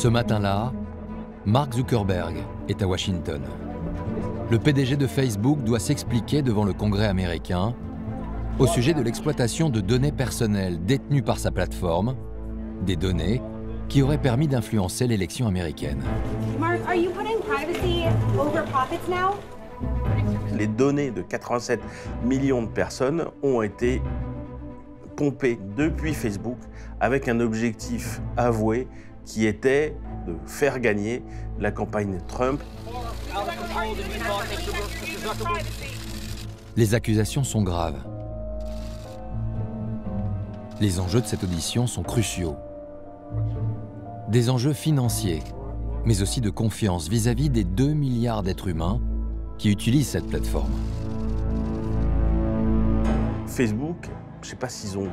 Ce matin-là, Mark Zuckerberg est à Washington. Le PDG de Facebook doit s'expliquer devant le Congrès américain au sujet de l'exploitation de données personnelles détenues par sa plateforme, des données qui auraient permis d'influencer l'élection américaine. Mark, are you putting privacy over profits now? Les données de 87 millions de personnes ont été pompées depuis Facebook avec un objectif avoué qui était de faire gagner la campagne Trump. Les accusations sont graves. Les enjeux de cette audition sont cruciaux. Des enjeux financiers, mais aussi de confiance vis-à-vis des 2 milliards d'êtres humains qui utilisent cette plateforme. Facebook, je ne sais pas s'ils ont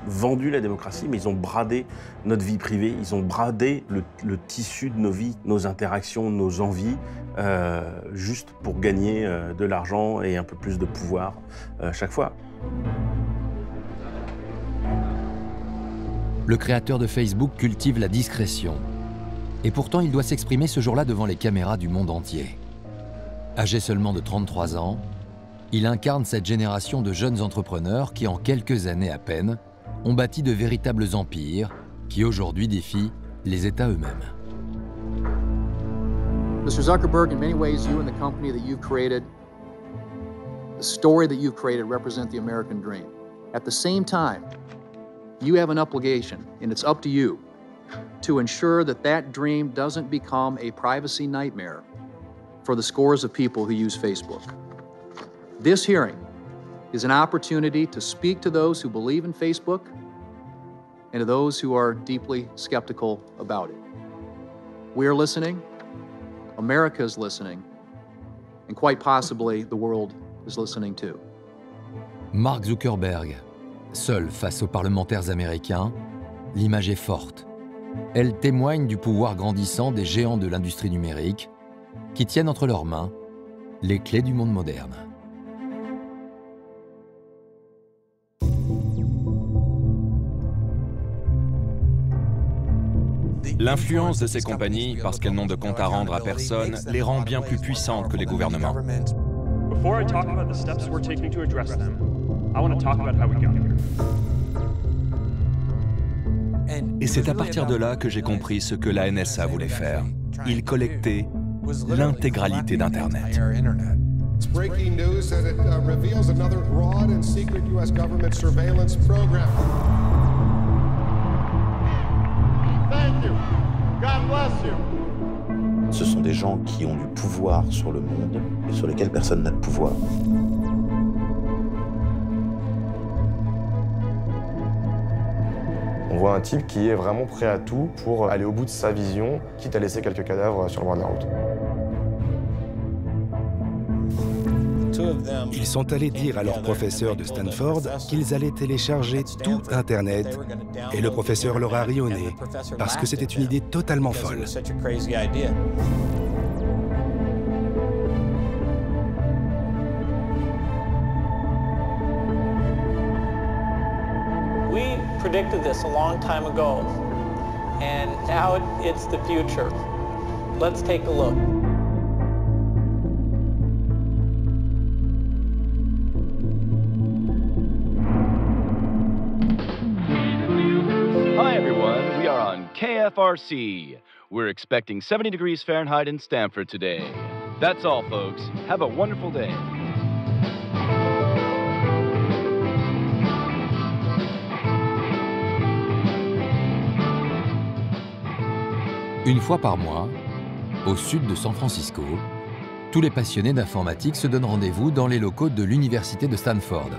vendu la démocratie, mais ils ont bradé notre vie privée, ils ont bradé le tissu de nos vies, nos interactions, nos envies, juste pour gagner de l'argent et un peu plus de pouvoir chaque fois. Le créateur de Facebook cultive la discrétion. Et pourtant, il doit s'exprimer ce jour-là devant les caméras du monde entier. Âgé seulement de 33 ans, il incarne cette génération de jeunes entrepreneurs qui, en quelques années à peine, ont bâti de véritables empires qui aujourd'hui défient les États eux-mêmes. Mr. Zuckerberg, in many ways, you and the company that you've created, the story that you've created represent the American dream. At the same time, you have an obligation, and it's up to you, to ensure that that dream doesn't become a privacy nightmare for the scores of people who use Facebook. This hearing is an opportunity to speak to those who believe in Facebook and to those who are deeply skeptical about it. We are listening, America is listening, and quite possibly the world is listening too. Mark Zuckerberg, seul face aux parlementaires américains, l'image est forte. Elle témoigne du pouvoir grandissant des géants de l'industrie numérique qui tiennent entre leurs mains les clés du monde moderne. L'influence de ces compagnies, parce qu'elles n'ont de compte à rendre à personne, les rend bien plus puissantes que les gouvernements. Before I talk about the steps we're taking to address them, I want to talk about how we got here. Et c'est à partir de là que j'ai compris ce que la NSA voulait faire. Ils collectaient l'intégralité d'Internet. It's breaking news that it reveals another broad and secret U.S. government surveillance program. Thank you. God bless you. Ce sont des gens qui ont du pouvoir sur le monde et sur lesquels personne n'a de pouvoir. On voit un type qui est vraiment prêt à tout pour aller au bout de sa vision, quitte à laisser quelques cadavres sur le bord de la route. Ils sont allés dire à leur professeur de Stanford qu'ils allaient télécharger tout Internet et le professeur leur a ri au nez parce que c'était une idée totalement folle. We predicted this a long time ago, and now it's the future. Let's take a look. Hi everyone, we are on KFRC. We're expecting 70 degrees Fahrenheit in Stamford today. That's all, folks. Have a wonderful day. Une fois par mois, au sud de San Francisco, tous les passionnés d'informatique se donnent rendez-vous dans les locaux de l'université de Stanford.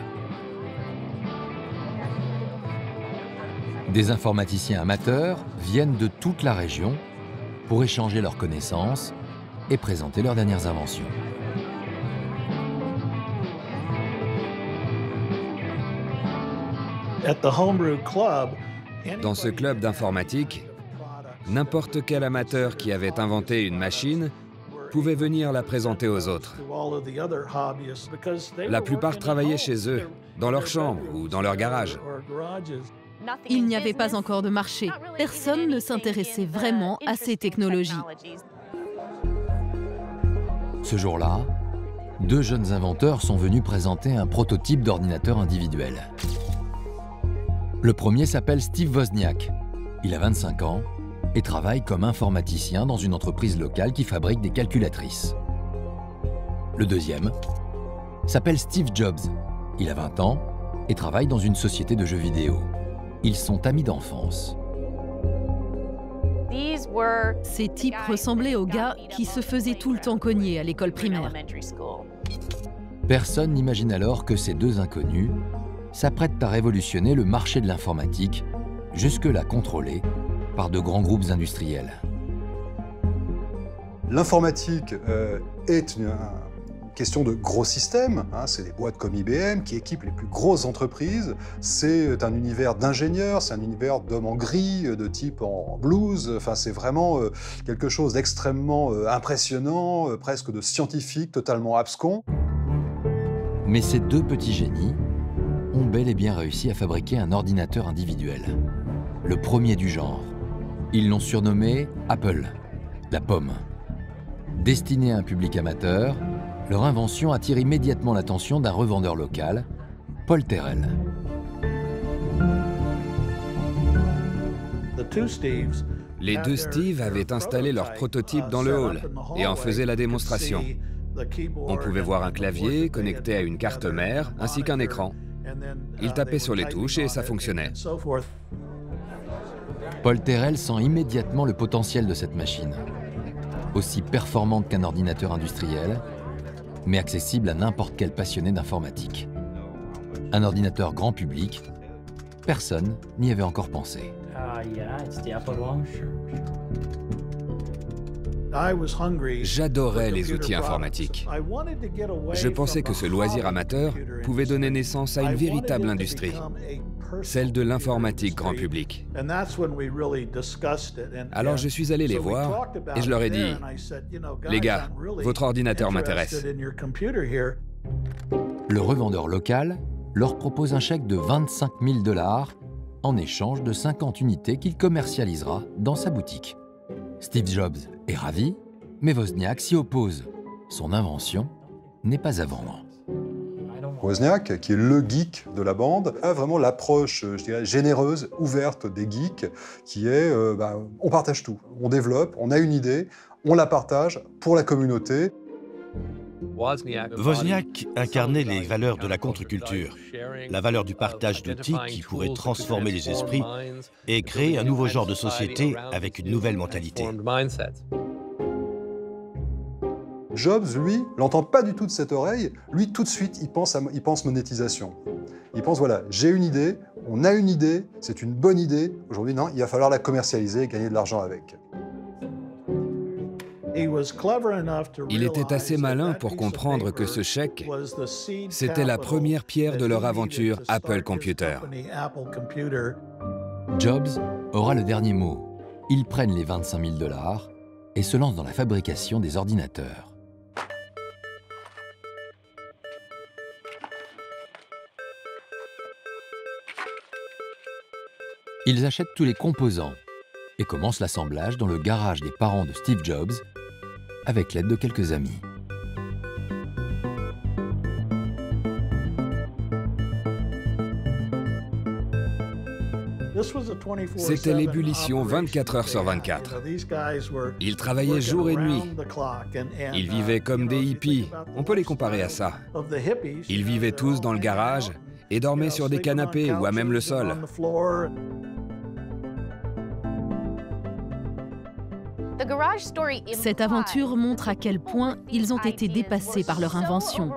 Des informaticiens amateurs viennent de toute la région pour échanger leurs connaissances et présenter leurs dernières inventions. Dans ce club d'informatique, n'importe quel amateur qui avait inventé une machine pouvait venir la présenter aux autres. La plupart travaillaient chez eux, dans leur chambre ou dans leur garage. Il n'y avait pas encore de marché. Personne ne s'intéressait vraiment à ces technologies. Ce jour-là, deux jeunes inventeurs sont venus présenter un prototype d'ordinateur individuel. Le premier s'appelle Steve Wozniak. Il a 25 ans et travaille comme informaticien dans une entreprise locale qui fabrique des calculatrices. Le deuxième s'appelle Steve Jobs. Il a 20 ans et travaille dans une société de jeux vidéo. Ils sont amis d'enfance. Ces types ressemblaient aux gars qui se faisaient tout le temps cogner à l'école primaire. Personne n'imagine alors que ces deux inconnus s'apprêtent à révolutionner le marché de l'informatique, jusque-là contrôlé par de grands groupes industriels. L'informatique est une question de gros systèmes, hein, c'est des boîtes comme IBM qui équipent les plus grosses entreprises, c'est un univers d'ingénieurs, c'est un univers d'hommes en gris, de type en blues, enfin c'est vraiment quelque chose d'extrêmement impressionnant, presque de scientifique, totalement abscon. Mais ces deux petits génies ont bel et bien réussi à fabriquer un ordinateur individuel, le premier du genre. Ils l'ont surnommé Apple, la pomme. Destiné à un public amateur, leur invention attire immédiatement l'attention d'un revendeur local, Paul Terrell. Les deux Steve avaient installé leur prototype dans le hall et en faisaient la démonstration. On pouvait voir un clavier connecté à une carte mère ainsi qu'un écran. Ils tapaient sur les touches et ça fonctionnait. Paul Terrell sent immédiatement le potentiel de cette machine. Aussi performante qu'un ordinateur industriel, mais accessible à n'importe quel passionné d'informatique. Un ordinateur grand public, personne n'y avait encore pensé. J'adorais les outils informatiques. Je pensais que ce loisir amateur pouvait donner naissance à une véritable industrie, celle de l'informatique grand public. Alors je suis allé les voir et je leur ai dit « Les gars, votre ordinateur m'intéresse. » Le revendeur local leur propose un chèque de 25 000 $ en échange de 50 unités qu'il commercialisera dans sa boutique. Steve Jobs est ravi, mais Wozniak s'y oppose. Son invention n'est pas à vendre. Wozniak, qui est le geek de la bande, a vraiment l'approche, je dirais, généreuse, ouverte des geeks, qui est on partage tout. On développe, on a une idée, on la partage pour la communauté. Wozniak incarnait les valeurs de la contre-culture, la valeur du partage d'outils qui pourrait transformer les esprits et créer un nouveau genre de société avec une nouvelle mentalité. Jobs, lui, n'entend pas du tout de cette oreille. Lui, tout de suite, il pense monétisation. Il pense, voilà, j'ai une idée, on a une idée, c'est une bonne idée. Aujourd'hui, non, il va falloir la commercialiser et gagner de l'argent avec. Il était assez malin pour comprendre que ce chèque, c'était la première pierre de leur aventure Apple Computer. Jobs aura le dernier mot. Ils prennent les 25 000 $ et se lancent dans la fabrication des ordinateurs. Ils achètent tous les composants et commencent l'assemblage dans le garage des parents de Steve Jobs, avec l'aide de quelques amis. C'était l'ébullition 24 heures sur 24. Ils travaillaient jour et nuit. Ils vivaient comme des hippies. On peut les comparer à ça. Ils vivaient tous dans le garage et dormaient sur des canapés ou à même le sol. Cette aventure montre à quel point ils ont été dépassés par leur invention.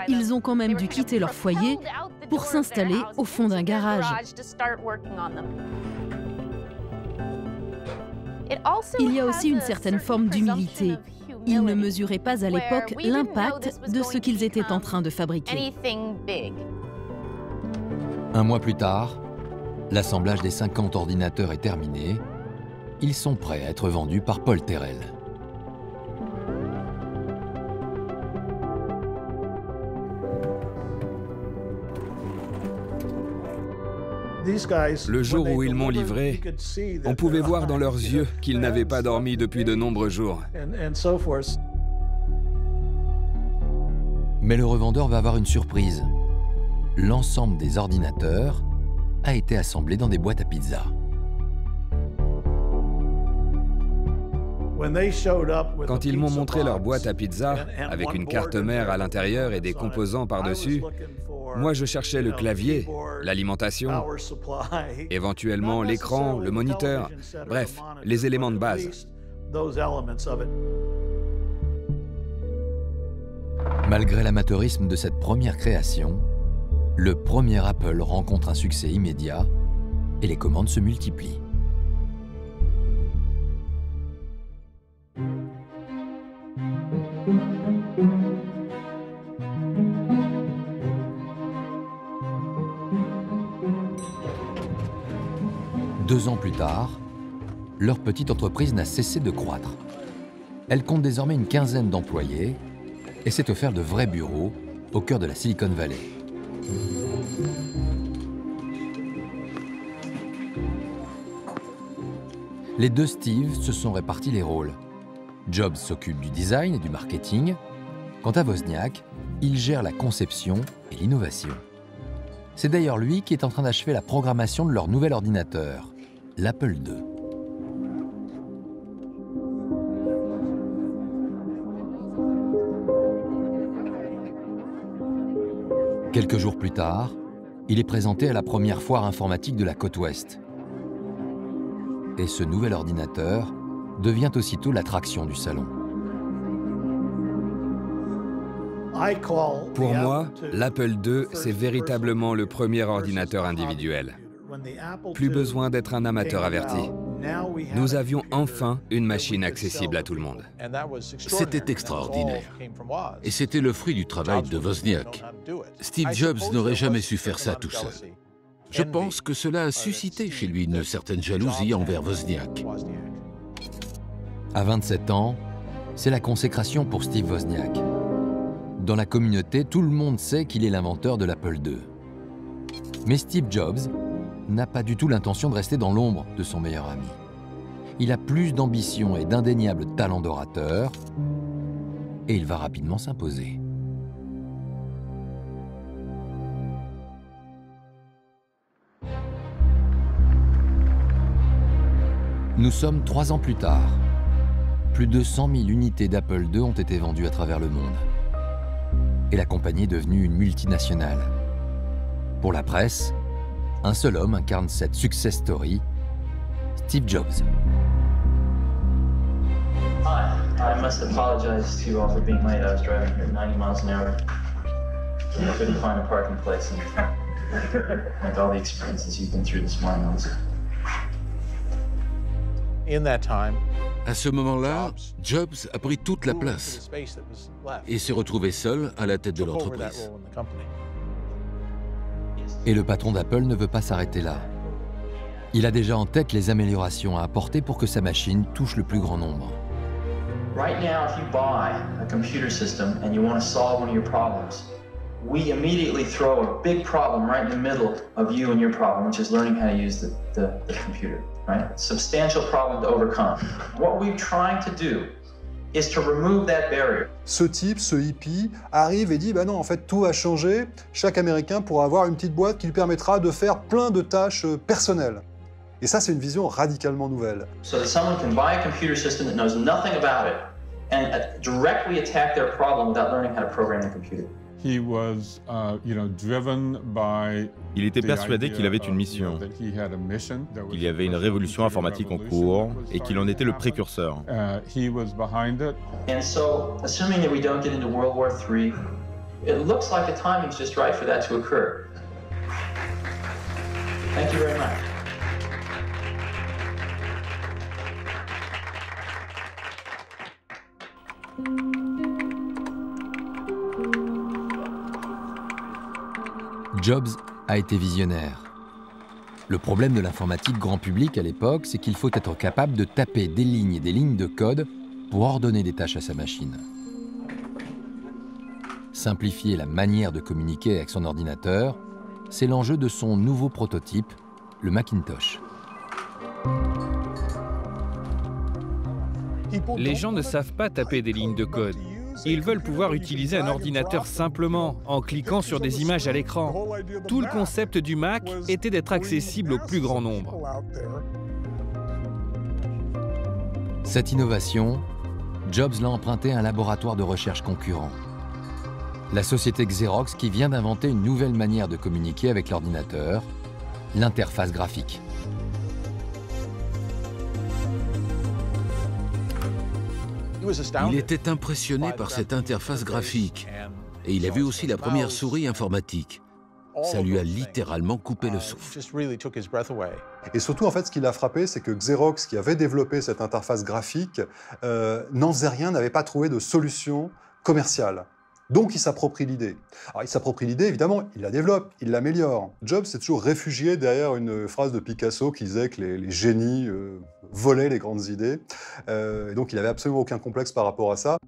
Ils ont quand même dû quitter leur foyer pour s'installer au fond d'un garage. Il y a aussi une certaine forme d'humilité. Ils ne mesuraient pas à l'époque l'impact de ce qu'ils étaient en train de fabriquer. Un mois plus tard, l'assemblage des 50 ordinateurs est terminé. Ils sont prêts à être vendus par Paul Terrell. Le jour où ils m'ont livré, on pouvait voir dans leurs yeux qu'ils n'avaient pas dormi depuis de nombreux jours. Mais le revendeur va avoir une surprise. L'ensemble des ordinateurs a été assemblé dans des boîtes à pizza. Quand ils m'ont montré leur boîte à pizza, avec une carte mère à l'intérieur et des composants par-dessus, moi je cherchais le clavier, l'alimentation, éventuellement l'écran, le moniteur, bref, les éléments de base. Malgré l'amateurisme de cette première création, le premier Apple rencontre un succès immédiat et les commandes se multiplient. Deux ans plus tard, leur petite entreprise n'a cessé de croître. Elle compte désormais une quinzaine d'employés et s'est offert de vrais bureaux au cœur de la Silicon Valley. Les deux Steve se sont répartis les rôles. Jobs s'occupe du design et du marketing. Quant à Wozniak, il gère la conception et l'innovation. C'est d'ailleurs lui qui est en train d'achever la programmation de leur nouvel ordinateur, l'Apple II. Quelques jours plus tard, il est présenté à la première foire informatique de la côte ouest. Et ce nouvel ordinateur devient aussitôt l'attraction du salon. Pour moi, l'Apple II, c'est véritablement le premier ordinateur individuel. Plus besoin d'être un amateur averti. Nous avions enfin une machine accessible à tout le monde. C'était extraordinaire. Et c'était le fruit du travail de Wozniak. Steve Jobs n'aurait jamais su faire ça tout seul. Je pense que cela a suscité chez lui une certaine jalousie envers Wozniak. À 27 ans, c'est la consécration pour Steve Wozniak. Dans la communauté, tout le monde sait qu'il est l'inventeur de l'Apple II. Mais Steve Jobs n'a pas du tout l'intention de rester dans l'ombre de son meilleur ami. Il a plus d'ambition et d'indéniable talent d'orateur, et il va rapidement s'imposer. Nous sommes 3 ans plus tard. Plus de 100 000 unités d'Apple II ont été vendues à travers le monde. Et la compagnie est devenue une multinationale. Pour la presse, un seul homme incarne cette success story, Steve Jobs. Hi, I must apologize to you all for being late. I was driving here at 90 miles an hour. I couldn't find a parking place. And with all the experiences you've been through this morning, À ce moment-là, Jobs a pris toute la place et s'est retrouvé seul à la tête de l'entreprise. Et le patron d'Apple ne veut pas s'arrêter là. Il a déjà en tête les améliorations à apporter pour que sa machine touche le plus grand nombre. right now, if you buy a computer system and you want to solve one of your problems, we immediately throw a big problem right in the middle of you and your problem, which is learning how to use the computer, right? Substantial problem to overcome. What we're trying to do is to remove that barrier. Ce type, ce hippie, arrive et dit bah non, en fait, tout va changer. Chaque Américain pourra avoir une petite boîte qui lui permettra de faire plein de tâches personnelles. Et ça, c'est une vision radicalement nouvelle. So that someone can buy a computer system that knows nothing about it and directly attack their problem without learning how to program the computer. Il était persuadé qu'il avait une mission, qu'il y avait une révolution informatique en cours et qu'il en était le précurseur. And so, assuming that we don't get into World War III, it looks like the timing's just right for that to occur. Thank you very much. Jobs a été visionnaire. Le problème de l'informatique grand public à l'époque, c'est qu'il faut être capable de taper des lignes et des lignes de code pour ordonner des tâches à sa machine. Simplifier la manière de communiquer avec son ordinateur, c'est l'enjeu de son nouveau prototype, le Macintosh. Les gens ne savent pas taper des lignes de code. Ils veulent pouvoir utiliser un ordinateur simplement, en cliquant sur des images à l'écran. Tout le concept du Mac était d'être accessible au plus grand nombre. Cette innovation, Jobs l'a empruntée à un laboratoire de recherche concurrent. La société Xerox qui vient d'inventer une nouvelle manière de communiquer avec l'ordinateur, l'interface graphique. Il était impressionné par cette interface graphique et il a vu aussi la première souris informatique. Ça lui a littéralement coupé le souffle. Et surtout, en fait, ce qui l'a frappé, c'est que Xerox, qui avait développé cette interface graphique, n'en faisait rien, n'avait pas trouvé de solution commerciale. Donc, il s'approprie l'idée. Alors, il s'approprie l'idée, évidemment, il la développe, il l'améliore. Jobs s'est toujours réfugié derrière une phrase de Picasso qui disait que les génies volaient les grandes idées. Et donc, il n'avait absolument aucun complexe par rapport à ça.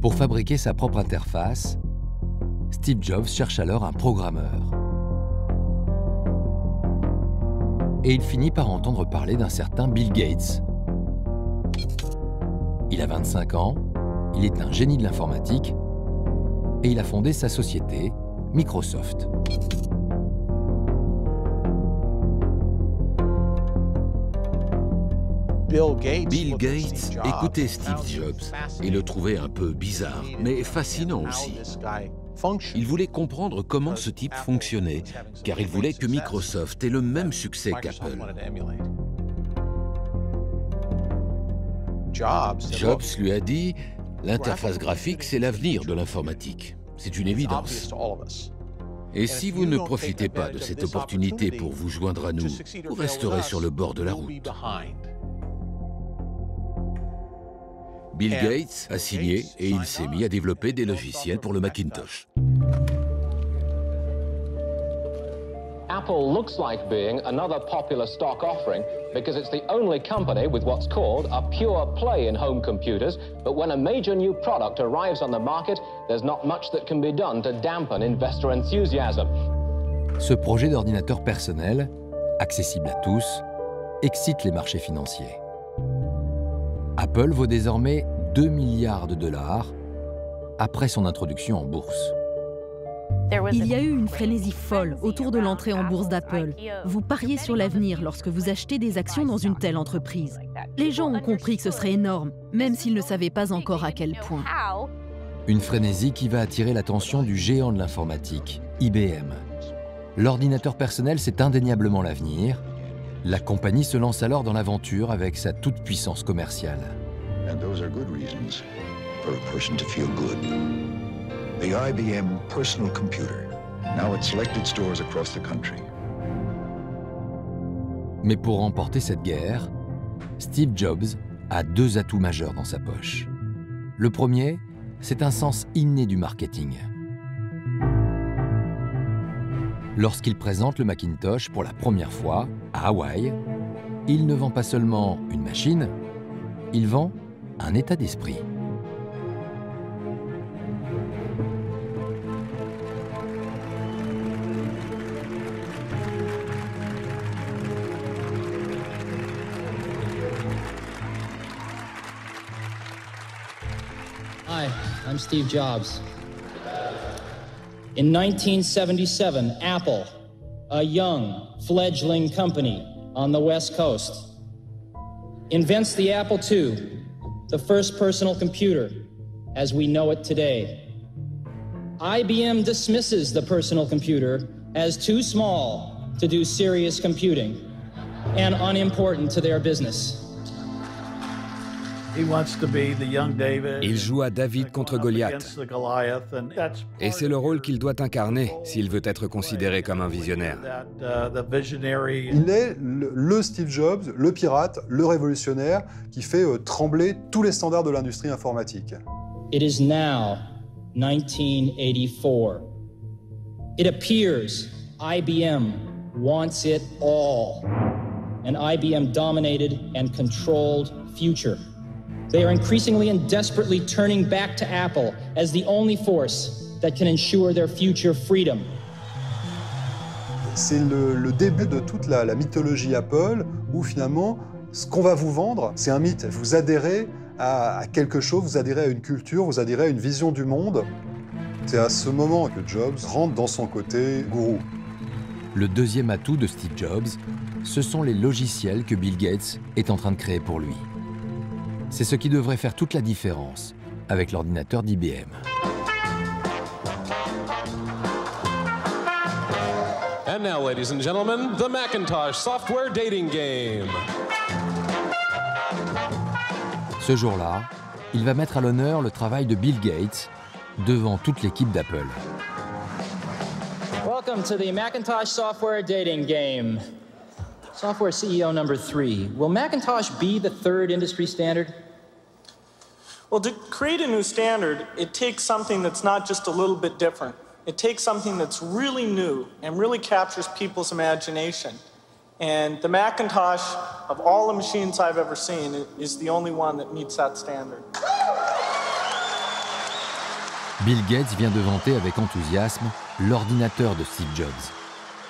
Pour fabriquer sa propre interface, Steve Jobs cherche alors un programmeur. Et il finit par entendre parler d'un certain Bill Gates. Il a 25 ans, il est un génie de l'informatique et il a fondé sa société, Microsoft. Bill Gates écoutait Steve Jobs et le trouvait un peu bizarre, mais fascinant aussi. Il voulait comprendre comment ce type fonctionnait, car il voulait que Microsoft ait le même succès qu'Apple. Jobs lui a dit « L'interface graphique, c'est l'avenir de l'informatique. C'est une évidence. Et si vous ne profitez pas de cette opportunité pour vous joindre à nous, vous resterez sur le bord de la route. » Bill Gates a signé et il s'est mis à développer des logiciels pour le Macintosh. Apple looks like being another popular stock offering because it's the only company with what's called a pure play in home computers, but when a major new product arrives on the market, there's not much that can be done to dampen investor enthusiasm. Ce projet d'ordinateur personnel, accessible à tous, excite les marchés financiers. Apple vaut désormais 2 milliards de dollars après son introduction en bourse. Il y a eu une frénésie folle autour de l'entrée en bourse d'Apple. Vous pariez sur l'avenir lorsque vous achetez des actions dans une telle entreprise. Les gens ont compris que ce serait énorme, même s'ils ne savaient pas encore à quel point. Une frénésie qui va attirer l'attention du géant de l'informatique, IBM. L'ordinateur personnel, c'est indéniablement l'avenir. La compagnie se lance alors dans l'aventure avec sa toute-puissance commerciale. And those are good reasons for a person to feel good. The IBM personal computer, now at selected stores across the country. Mais pour remporter cette guerre, Steve Jobs a 2 atouts majeurs dans sa poche. Le premier, c'est un sens inné du marketing. Lorsqu'il présente le Macintosh pour la première fois à Hawaï, il ne vend pas seulement une machine, il vend un état d'esprit. Hi, I'm Steve Jobs. In 1977, Apple, a young, fledgling company on the West Coast, invents the Apple II, the first personal computer as we know it today. IBM dismisses the personal computer as too small to do serious computing and unimportant to their business. Il joue à David contre Goliath. Et c'est le rôle qu'il doit incarner s'il veut être considéré comme un visionnaire. Il est le Steve Jobs, le pirate, le révolutionnaire qui fait trembler tous les standards de l'industrie informatique. It is now 1984. It appears IBM wants it all. an IBM-dominated and controlled future. They are increasingly and desperately turning back to Apple as the only force that can ensure their future freedom. C'est le début de toute la mythologie Apple, où finalement, ce qu'on va vous vendre, c'est un mythe. Vous adhérez à quelque chose, vous adhérez à une culture, vous adhérez à une vision du monde. C'est à ce moment que Jobs rentre dans son côté gourou. Le deuxième atout de Steve Jobs, ce sont les logiciels que Bill Gates est en train de créer pour lui. C'est ce qui devrait faire toute la différence avec l'ordinateur d'IBM. And now, ladies and gentlemen, the Macintosh software dating game. Ce jour-là, il va mettre à l'honneur le travail de Bill Gates devant toute l'équipe d'Apple. Welcome to the Macintosh software dating game. Software CEO number 3. Will Macintosh be the third industry standard? Well, to create a new standard, it takes something that's not just a little bit different. It takes something that's really new and really captures people's imagination. And the Macintosh, of all the machines I've ever seen, is the only one that meets that standard. Bill Gates vient de vanter avec enthousiasme l'ordinateur de Steve Jobs.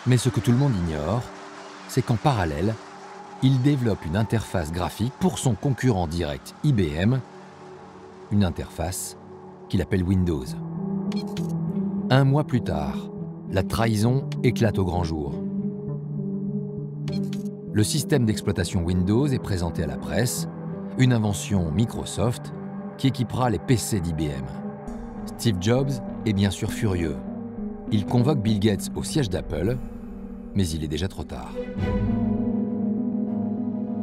Mais ce que tout le monde ignore, c'est qu'en parallèle, il développe une interface graphique pour son concurrent direct IBM, une interface qu'il appelle Windows. Un mois plus tard, la trahison éclate au grand jour. Le système d'exploitation Windows est présenté à la presse, une invention Microsoft qui équipera les PC d'IBM. Steve Jobs est bien sûr furieux. Il convoque Bill Gates au siège d'Apple, mais il est déjà trop tard.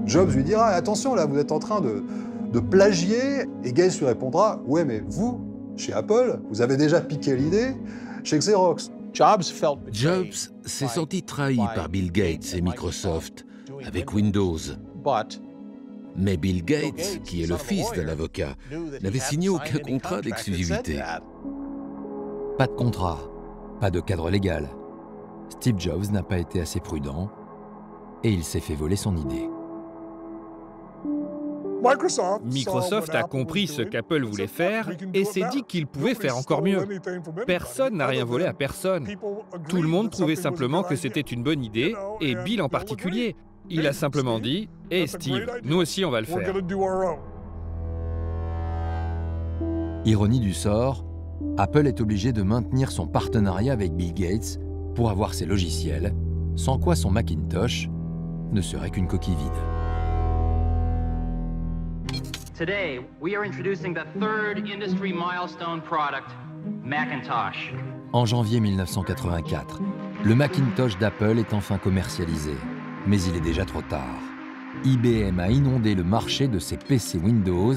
Jobs lui dira « Attention, là, vous êtes en train de plagier », et Gates lui répondra « Ouais, mais vous, chez Apple, vous avez déjà piqué l'idée chez Xerox. » Jobs s'est senti trahi par Bill Gates et Microsoft avec Windows. Mais Bill Gates, qui est le fils d'un avocat, n'avait signé aucun contrat d'exclusivité. Pas de contrat, pas de cadre légal. Steve Jobs n'a pas été assez prudent et il s'est fait voler son idée. Microsoft a compris ce qu'Apple voulait faire et s'est dit qu'il pouvait faire encore mieux. Personne n'a rien volé à personne. Tout le monde trouvait simplement que c'était une bonne idée, et Bill en particulier. Il a simplement dit « Hey Steve, nous aussi on va le faire ». Ironie du sort, Apple est obligé de maintenir son partenariat avec Bill Gates pour avoir ses logiciels, sans quoi son Macintosh ne serait qu'une coquille vide. Today, we are introducing the third industry milestone product, Macintosh. En janvier 1984, le Macintosh d'Apple est enfin commercialisé, mais il est déjà trop tard. IBM a inondé le marché de ses PC Windows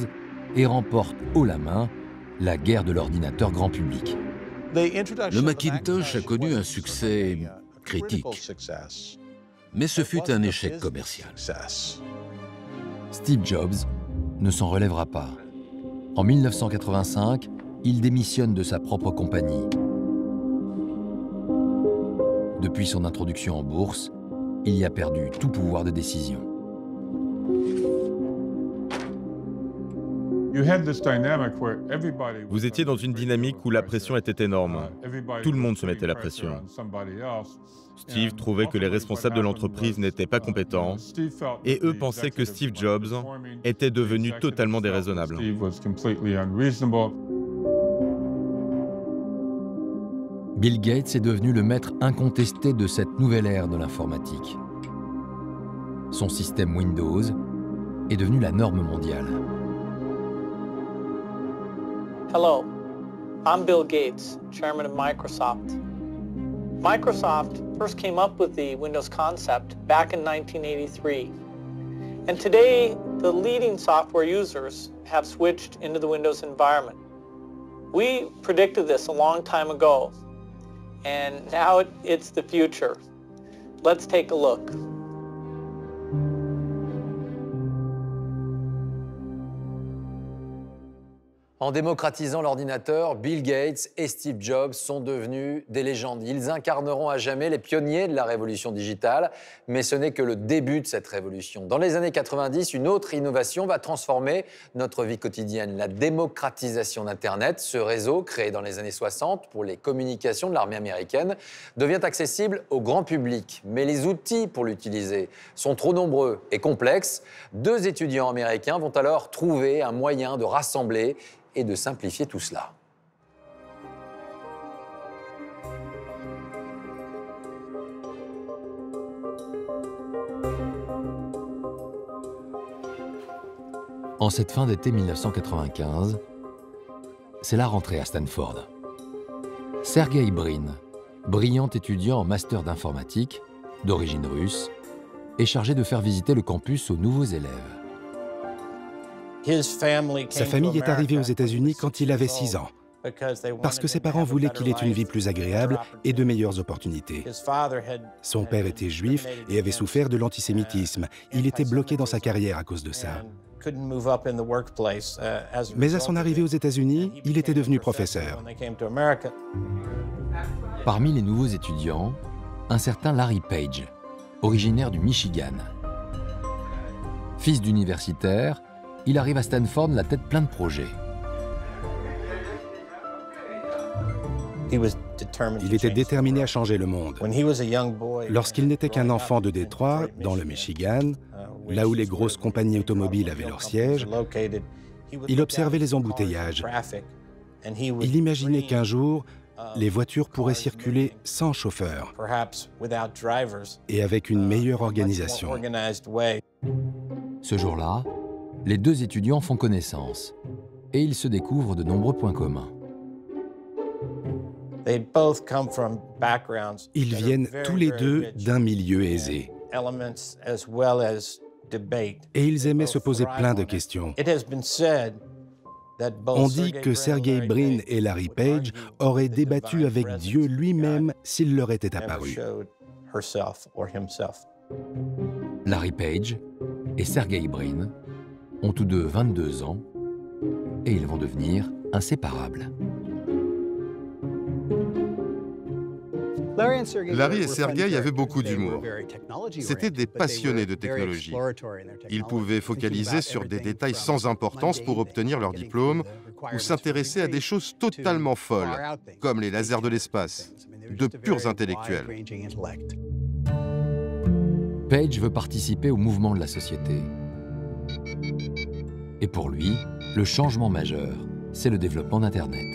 et remporte haut la main la guerre de l'ordinateur grand public. Le Macintosh a connu un succès critique, mais ce fut un échec commercial. Steve Jobs ne s'en relèvera pas. En 1985, il démissionne de sa propre compagnie. Depuis son introduction en bourse, il y a perdu tout pouvoir de décision. Vous étiez dans une dynamique où la pression était énorme. Tout le monde se mettait la pression. Steve trouvait que les responsables de l'entreprise n'étaient pas compétents et eux pensaient que Steve Jobs était devenu totalement déraisonnable. Bill Gates est devenu le maître incontesté de cette nouvelle ère de l'informatique. Son système Windows est devenu la norme mondiale. Hello, I'm Bill Gates, chairman of Microsoft. Microsoft first came up with the Windows concept back in 1983. And today, the leading software users have switched into the Windows environment. We predicted this a long time ago, and now it's the future. Let's take a look. En démocratisant l'ordinateur, Bill Gates et Steve Jobs sont devenus des légendes. Ils incarneront à jamais les pionniers de la révolution digitale, mais ce n'est que le début de cette révolution. Dans les années 90, une autre innovation va transformer notre vie quotidienne, la démocratisation d'Internet. Ce réseau, créé dans les années 60 pour les communications de l'armée américaine, devient accessible au grand public. Mais les outils pour l'utiliser sont trop nombreux et complexes. 2 étudiants américains vont alors trouver un moyen de rassembler et de simplifier tout cela. En cette fin d'été 1995, c'est la rentrée à Stanford. Sergey Brin, brillant étudiant en master d'informatique, d'origine russe, est chargé de faire visiter le campus aux nouveaux élèves. Sa famille est arrivée aux États-Unis quand il avait 6 ans, parce que ses parents voulaient qu'il ait une vie plus agréable et de meilleures opportunités. Son père était juif et avait souffert de l'antisémitisme. Il était bloqué dans sa carrière à cause de ça. Mais à son arrivée aux États-Unis, il était devenu professeur. Parmi les nouveaux étudiants, un certain Larry Page, originaire du Michigan. Fils d'universitaire, il arrive à Stanford la tête pleine de projets. Il était déterminé à changer le monde. Lorsqu'il n'était qu'un enfant de Détroit, dans le Michigan, là où les grosses compagnies automobiles avaient leur siège, il observait les embouteillages. Il imaginait qu'un jour, les voitures pourraient circuler sans chauffeur et avec une meilleure organisation. Ce jour-là, les 2 étudiants font connaissance et ils se découvrent de nombreux points communs. Ils viennent tous les 2 d'un milieu aisé. Et ils aimaient se poser plein de questions. On dit que Sergey Brin et Larry Page auraient débattu avec Dieu lui-même s'il leur était apparu. Larry Page et Sergey Brin ont tous 2 22 ans et ils vont devenir inséparables. Larry et Sergey avaient beaucoup d'humour. C'étaient des passionnés de technologie. Ils pouvaient focaliser sur des détails sans importance pour obtenir leur diplôme ou s'intéresser à des choses totalement folles, comme les lasers de l'espace, de purs intellectuels. Page veut participer au mouvement de la société. Et pour lui, le changement majeur, c'est le développement d'Internet.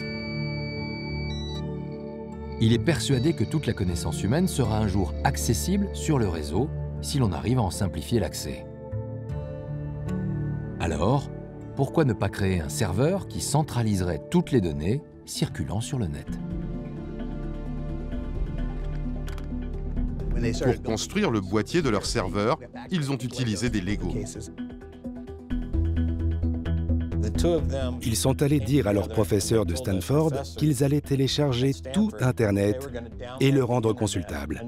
Il est persuadé que toute la connaissance humaine sera un jour accessible sur le réseau si l'on arrive à en simplifier l'accès. Alors, pourquoi ne pas créer un serveur qui centraliserait toutes les données circulant sur le net? Pour construire le boîtier de leur serveur, ils ont utilisé des Legos. Ils sont allés dire à leur professeur de Stanford qu'ils allaient télécharger tout Internet et le rendre consultable.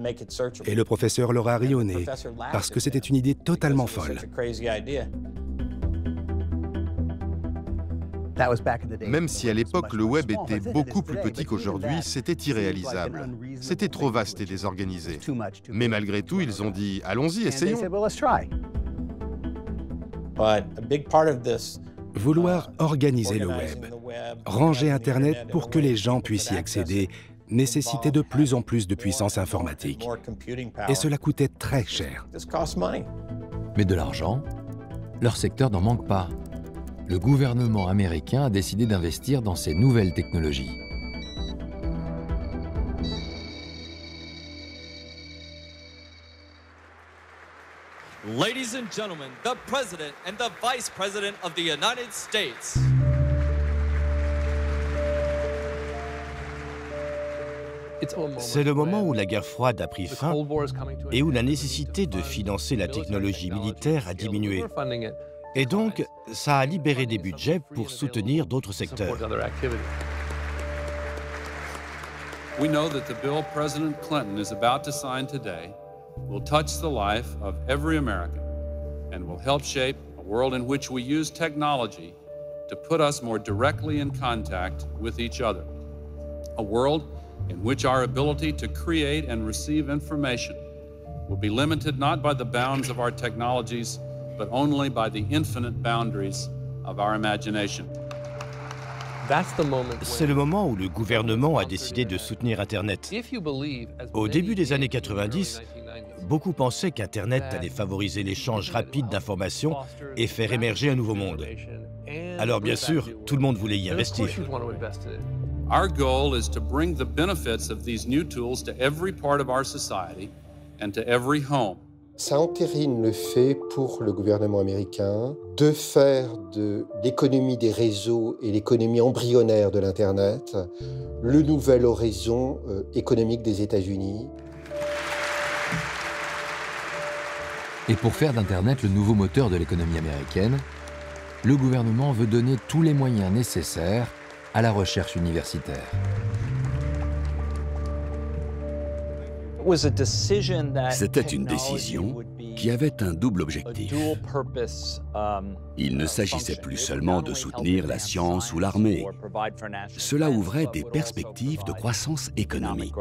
Et le professeur leur a ri au nez, parce que c'était une idée totalement folle. Même si à l'époque le web était beaucoup plus petit qu'aujourd'hui, c'était irréalisable. C'était trop vaste et désorganisé. Mais malgré tout, ils ont dit « Allons-y, essayons ». Vouloir organiser le web, ranger Internet pour que les gens puissent y accéder, nécessitait de plus en plus de puissance informatique. Et cela coûtait très cher. Mais de l'argent, leur secteur n'en manque pas. Le gouvernement américain a décidé d'investir dans ces nouvelles technologies. Ladies and gentlemen, the President and the Vice President of the United States. C'est le moment où la guerre froide a pris fin et où la nécessité de financer la technologie militaire a diminué. Et donc, ça a libéré des budgets pour soutenir d'autres secteurs. We know that the bill President Clinton is about to sign today will touch the life of every American and will help shape a world in which we use technology to put us more directly in contact with each other. A world in which our ability to create and receive information will be limited not by the bounds of our technologies, but only by the infinite boundaries of our imagination. C'est le moment où le gouvernement a décidé de soutenir Internet. Au début des années 90, beaucoup pensaient qu'Internet allait favoriser l'échange rapide d'informations et faire émerger un nouveau monde. Alors bien sûr, tout le monde voulait y investir. Our goal is to bring the benefits of these new tools to every part of our society and to every home. Ça entérine le fait pour le gouvernement américain de faire de l'économie des réseaux et l'économie embryonnaire de l'Internet le nouvel horizon économique des États-Unis. Et pour faire d'Internet le nouveau moteur de l'économie américaine, le gouvernement veut donner tous les moyens nécessaires à la recherche universitaire. C'était une décision qui avait un double objectif. Il ne s'agissait plus seulement de soutenir la science ou l'armée. Cela ouvrait des perspectives de croissance économique.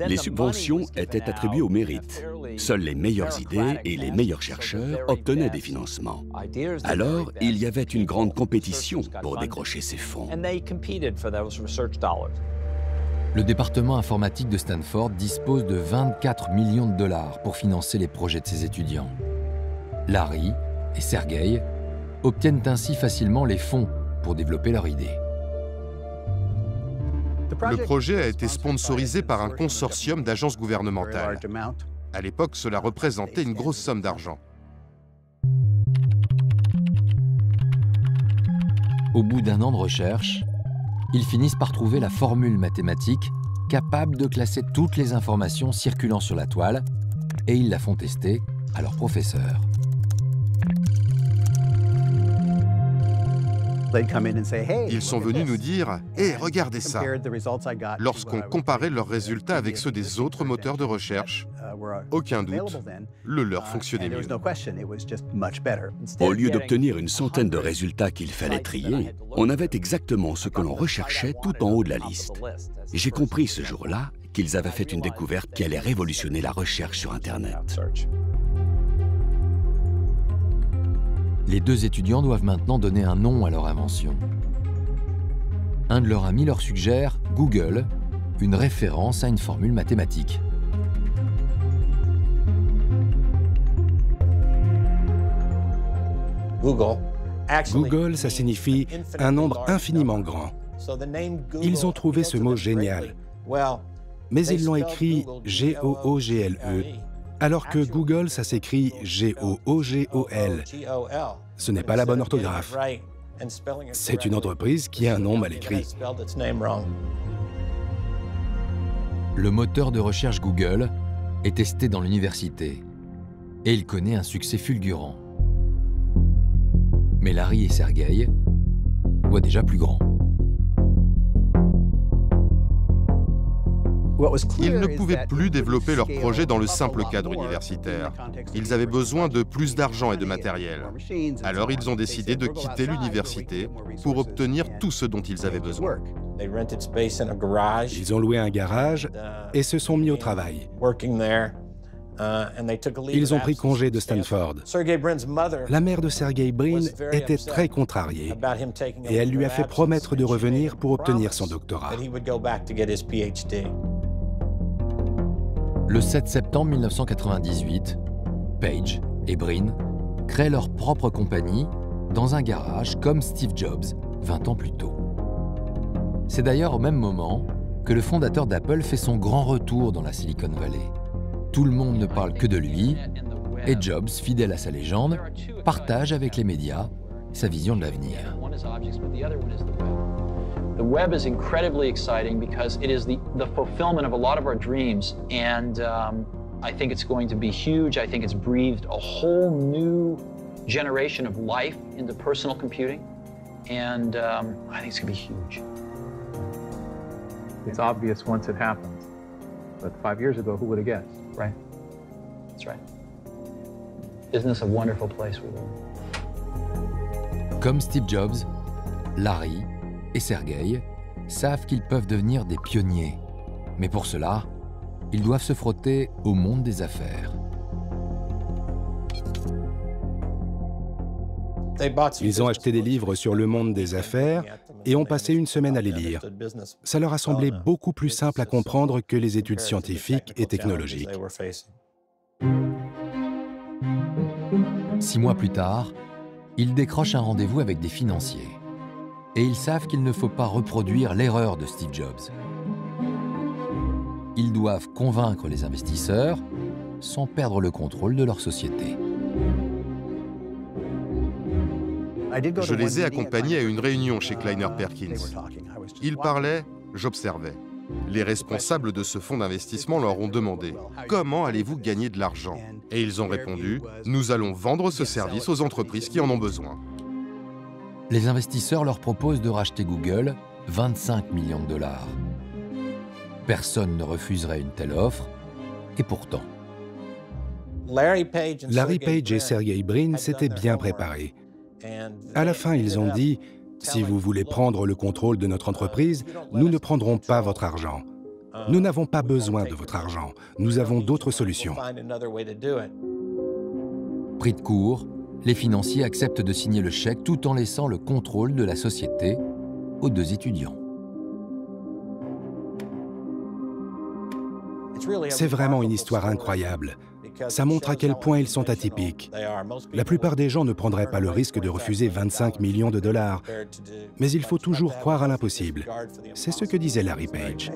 Les subventions étaient attribuées au mérite. Seules les meilleures idées et les meilleurs chercheurs obtenaient des financements. Alors, il y avait une grande compétition pour décrocher ces fonds. Le département informatique de Stanford dispose de 24 millions de dollars pour financer les projets de ses étudiants. Larry et Sergey obtiennent ainsi facilement les fonds pour développer leur idée. Le projet a été sponsorisé par un consortium d'agences gouvernementales. À l'époque, cela représentait une grosse somme d'argent. Au bout d'un an de recherche, ils finissent par trouver la formule mathématique capable de classer toutes les informations circulant sur la toile et ils la font tester à leur professeur. Ils sont venus nous dire « Hé, regardez ça !» Lorsqu'on comparait leurs résultats avec ceux des autres moteurs de recherche, aucun doute, le leur fonctionnait mieux. Au lieu d'obtenir une centaine de résultats qu'il fallait trier, on avait exactement ce que l'on recherchait tout en haut de la liste. J'ai compris ce jour-là qu'ils avaient fait une découverte qui allait révolutionner la recherche sur Internet. Les deux étudiants doivent maintenant donner un nom à leur invention. Un de leurs amis leur suggère Google, une référence à une formule mathématique. Google, ça signifie un nombre infiniment grand. Ils ont trouvé ce mot génial. Mais ils l'ont écrit G-O-O-G-L-E, alors que Google, ça s'écrit G-O-O-G-O-L. Ce n'est pas la bonne orthographe. C'est une entreprise qui a un nom mal écrit. Le moteur de recherche Google est testé dans l'université et il connaît un succès fulgurant. Mais Larry et Sergey voient déjà plus grand. Ils ne pouvaient plus développer leur projet dans le simple cadre universitaire. Ils avaient besoin de plus d'argent et de matériel. Alors ils ont décidé de quitter l'université pour obtenir tout ce dont ils avaient besoin. Ils ont loué un garage et se sont mis au travail. Ils ont pris congé de Stanford. La mère de Sergey Brin était très contrariée et elle lui a fait promettre de revenir pour obtenir son doctorat. Le 7 septembre 1998, Page et Brin créent leur propre compagnie dans un garage comme Steve Jobs 20 ans plus tôt. C'est d'ailleurs au même moment que le fondateur d'Apple fait son grand retour dans la Silicon Valley. Tout le monde ne parle que de lui et Jobs, fidèle à sa légende, partage avec les médias sa vision de l'avenir. The web is incredibly exciting because it is the fulfillment of a lot of our dreams, and I think it's going to be huge. I think it's breathed a whole new generation of life into personal computing, and I think it's going to be huge. It's obvious once it happens, but 5 years ago, who would have guessed? Right. That's right. Isn't this a wonderful place we live in? Comme Steve Jobs, Larry et Sergey savent qu'ils peuvent devenir des pionniers. Mais pour cela, ils doivent se frotter au monde des affaires. Ils ont acheté des livres sur le monde des affaires et ont passé une semaine à les lire. Ça leur a semblé beaucoup plus simple à comprendre que les études scientifiques et technologiques. 6 mois plus tard, ils décrochent un rendez-vous avec des financiers. Et ils savent qu'il ne faut pas reproduire l'erreur de Steve Jobs. Ils doivent convaincre les investisseurs sans perdre le contrôle de leur société. Je les ai accompagnés à une réunion chez Kleiner Perkins. Ils parlaient, j'observais. Les responsables de ce fonds d'investissement leur ont demandé « Comment allez-vous gagner de l'argent ?» Et ils ont répondu « Nous allons vendre ce service aux entreprises qui en ont besoin. » Les investisseurs leur proposent de racheter Google 25 millions de dollars. Personne ne refuserait une telle offre, et pourtant. Larry Page et Sergey Brin s'étaient bien préparés. À la fin, ils ont dit « Si vous voulez prendre le contrôle de notre entreprise, nous ne prendrons pas votre argent. Nous n'avons pas besoin de votre argent. Nous avons d'autres solutions. » Pris de court, les financiers acceptent de signer le chèque tout en laissant le contrôle de la société aux 2 étudiants. C'est vraiment une histoire incroyable. Ça montre à quel point ils sont atypiques. La plupart des gens ne prendraient pas le risque de refuser 25 millions de dollars. Mais il faut toujours croire à l'impossible. C'est ce que disait Larry Page.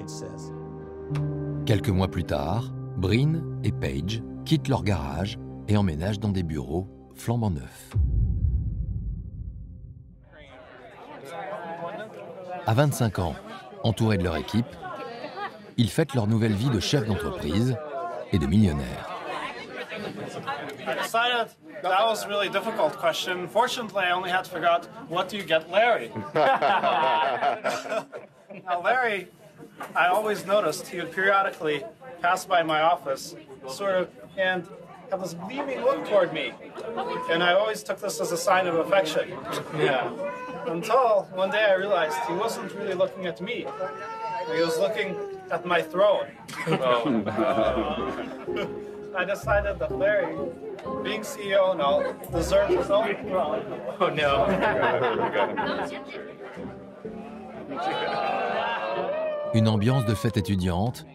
Quelques mois plus tard, Brin et Page quittent leur garage et emménagent dans des bureaux flambant neufs. À 25 ans, entourés de leur équipe, ils fêtent leur nouvelle vie de chef d'entreprise et de millionnaire. I decided that was a really difficult question. Fortunately, I only had to figure out what do you get Larry. Now, Larry, I always noticed he would periodically pass by my office, sort of, and have this beaming look toward me. And I always took this as a sign of affection. Yeah. Until one day I realized he wasn't really looking at me. He was looking at my throne. I decided that Larry, being CEO now, deserved his own throne. Oh no. Une ambiance de fête étudiante.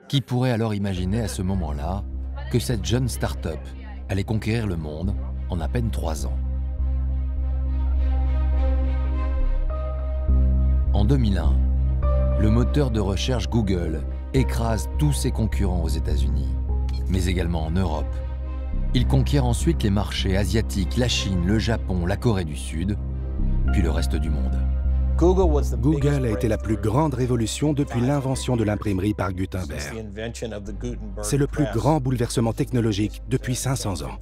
Qui pourrait alors imaginer à ce moment-là que cette jeune start-up allait conquérir le monde en à peine 3 ans? En 2001, le moteur de recherche Google écrase tous ses concurrents aux États-Unis, mais également en Europe. Il conquiert ensuite les marchés asiatiques, la Chine, le Japon, la Corée du Sud, puis le reste du monde. Google a été la plus grande révolution depuis l'invention de l'imprimerie par Gutenberg. C'est le plus grand bouleversement technologique depuis 500 ans.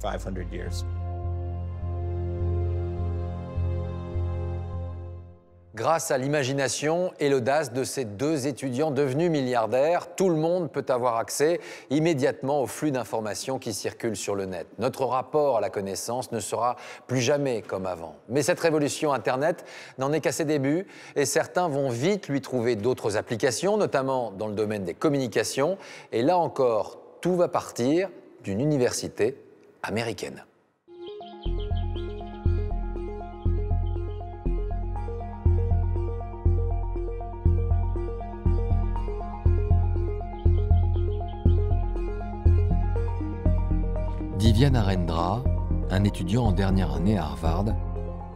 Grâce à l'imagination et l'audace de ces 2 étudiants devenus milliardaires, tout le monde peut avoir accès immédiatement au flux d'informations qui circulent sur le net. Notre rapport à la connaissance ne sera plus jamais comme avant. Mais cette révolution Internet n'en est qu'à ses débuts et certains vont vite lui trouver d'autres applications, notamment dans le domaine des communications. Et là encore, tout va partir d'une université américaine. Divya Narendra, un étudiant en dernière année à Harvard,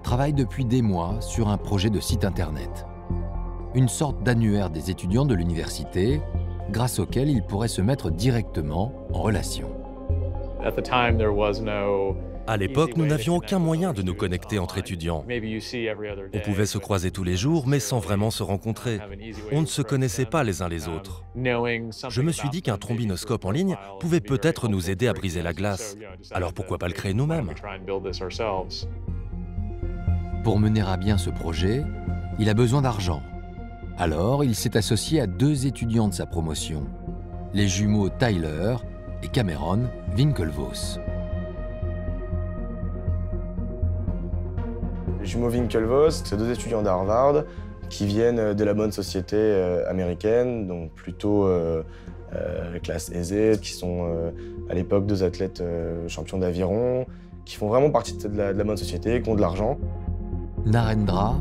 travaille depuis des mois sur un projet de site internet. Une sorte d'annuaire des étudiants de l'université, grâce auquel il pourrait se mettre directement en relation. À l'époque, nous n'avions aucun moyen de nous connecter entre étudiants. On pouvait se croiser tous les jours, mais sans vraiment se rencontrer. On ne se connaissait pas les uns les autres. Je me suis dit qu'un trombinoscope en ligne pouvait peut-être nous aider à briser la glace. Alors pourquoi pas le créer nous-mêmes? Pour mener à bien ce projet, il a besoin d'argent. Alors, il s'est associé à 2 étudiants de sa promotion, les jumeaux Tyler et Cameron Winklevoss. Les jumeaux Winklevoss, c'est 2 étudiants d'Harvard qui viennent de la bonne société américaine, donc plutôt classe aisée, qui sont à l'époque 2 athlètes champions d'aviron, qui font vraiment partie de la bonne société, qui ont de l'argent. Narendra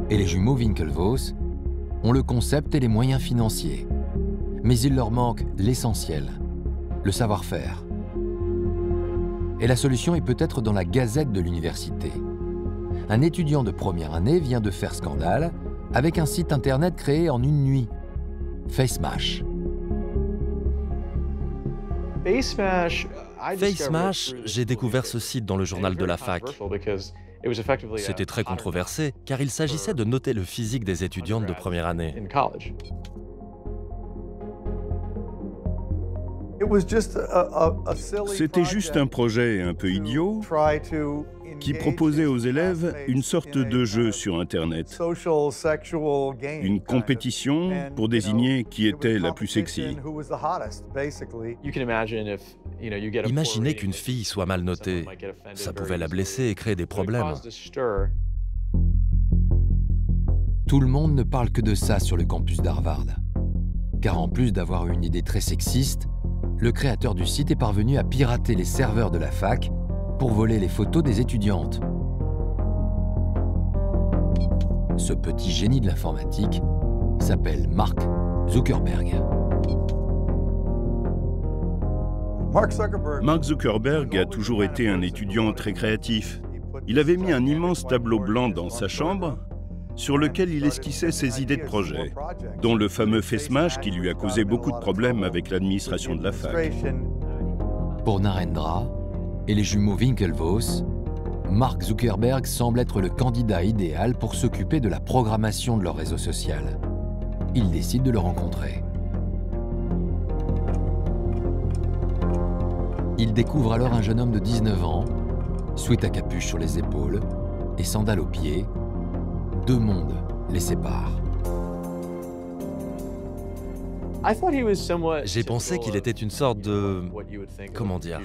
et les jumeaux Winklevoss ont le concept et les moyens financiers. Mais il leur manque l'essentiel, le savoir-faire. Et la solution est peut-être dans la gazette de l'université. Un étudiant de première année vient de faire scandale avec un site internet créé en une nuit, FaceMash. FaceMash, j'ai découvert ce site dans le journal de la fac. C'était très controversé, car il s'agissait de noter le physique des étudiantes de première année. C'était juste un projet un peu idiot qui proposait aux élèves une sorte de jeu sur Internet. Une compétition pour désigner qui était la plus sexy. Imaginez qu'une fille soit mal notée. Ça pouvait la blesser et créer des problèmes. Tout le monde ne parle que de ça sur le campus d'Harvard. Car en plus d'avoir une idée très sexiste, le créateur du site est parvenu à pirater les serveurs de la fac pour voler les photos des étudiantes. Ce petit génie de l'informatique s'appelle Mark Zuckerberg. Mark Zuckerberg a toujours été un étudiant très créatif. Il avait mis un immense tableau blanc dans sa chambre sur lequel il esquissait ses idées de projet, dont le fameux FaceMash qui lui a causé beaucoup de problèmes avec l'administration de la fac. Pour Narendra et les jumeaux Winklevoss, Mark Zuckerberg semble être le candidat idéal pour s'occuper de la programmation de leur réseau social. Il décide de le rencontrer. Il découvre alors un jeune homme de 19 ans, sweat à capuche sur les épaules et sandales aux pieds. 2 mondes les séparent. J'ai pensé qu'il était une sorte de... comment dire?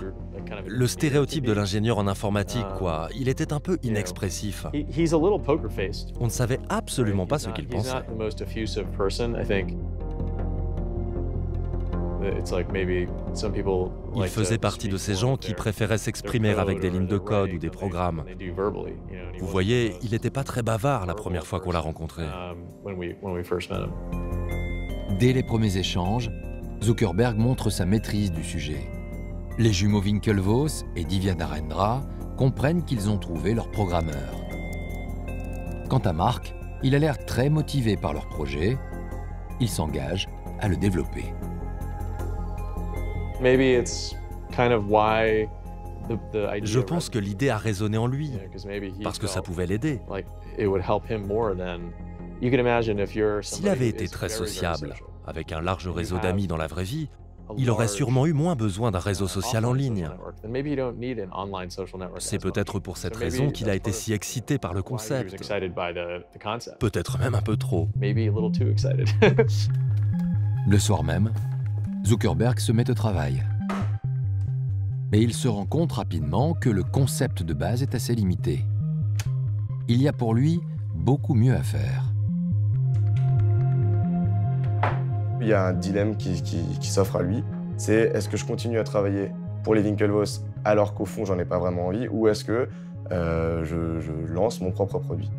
Le stéréotype de l'ingénieur en informatique, quoi. Il était un peu inexpressif. On ne savait absolument pas ce qu'il pensait. Il faisait partie de ces gens qui préféraient s'exprimer avec des lignes de code ou des programmes. Vous voyez, il n'était pas très bavard la première fois qu'on l'a rencontré. Dès les premiers échanges, Zuckerberg montre sa maîtrise du sujet. Les jumeaux Winklevoss et Divya Narendra comprennent qu'ils ont trouvé leur programmeur. Quant à Mark, il a l'air très motivé par leur projet. Il s'engage à le développer. Je pense que l'idée a résonné en lui, parce que ça pouvait l'aider. S'il avait été très sociable, avec un large réseau d'amis dans la vraie vie, il aurait sûrement eu moins besoin d'un réseau social en ligne. C'est peut-être pour cette raison qu'il a été si excité par le concept. Peut-être même un peu trop. Le soir même, Zuckerberg se met au travail. Mais il se rend compte rapidement que le concept de base est assez limité. Il y a pour lui beaucoup mieux à faire. Il y a un dilemme qui s'offre à lui, c'est est-ce que je continue à travailler pour les Winklevoss alors qu'au fond j'en ai pas vraiment envie, ou est-ce que je lance mon propre produit?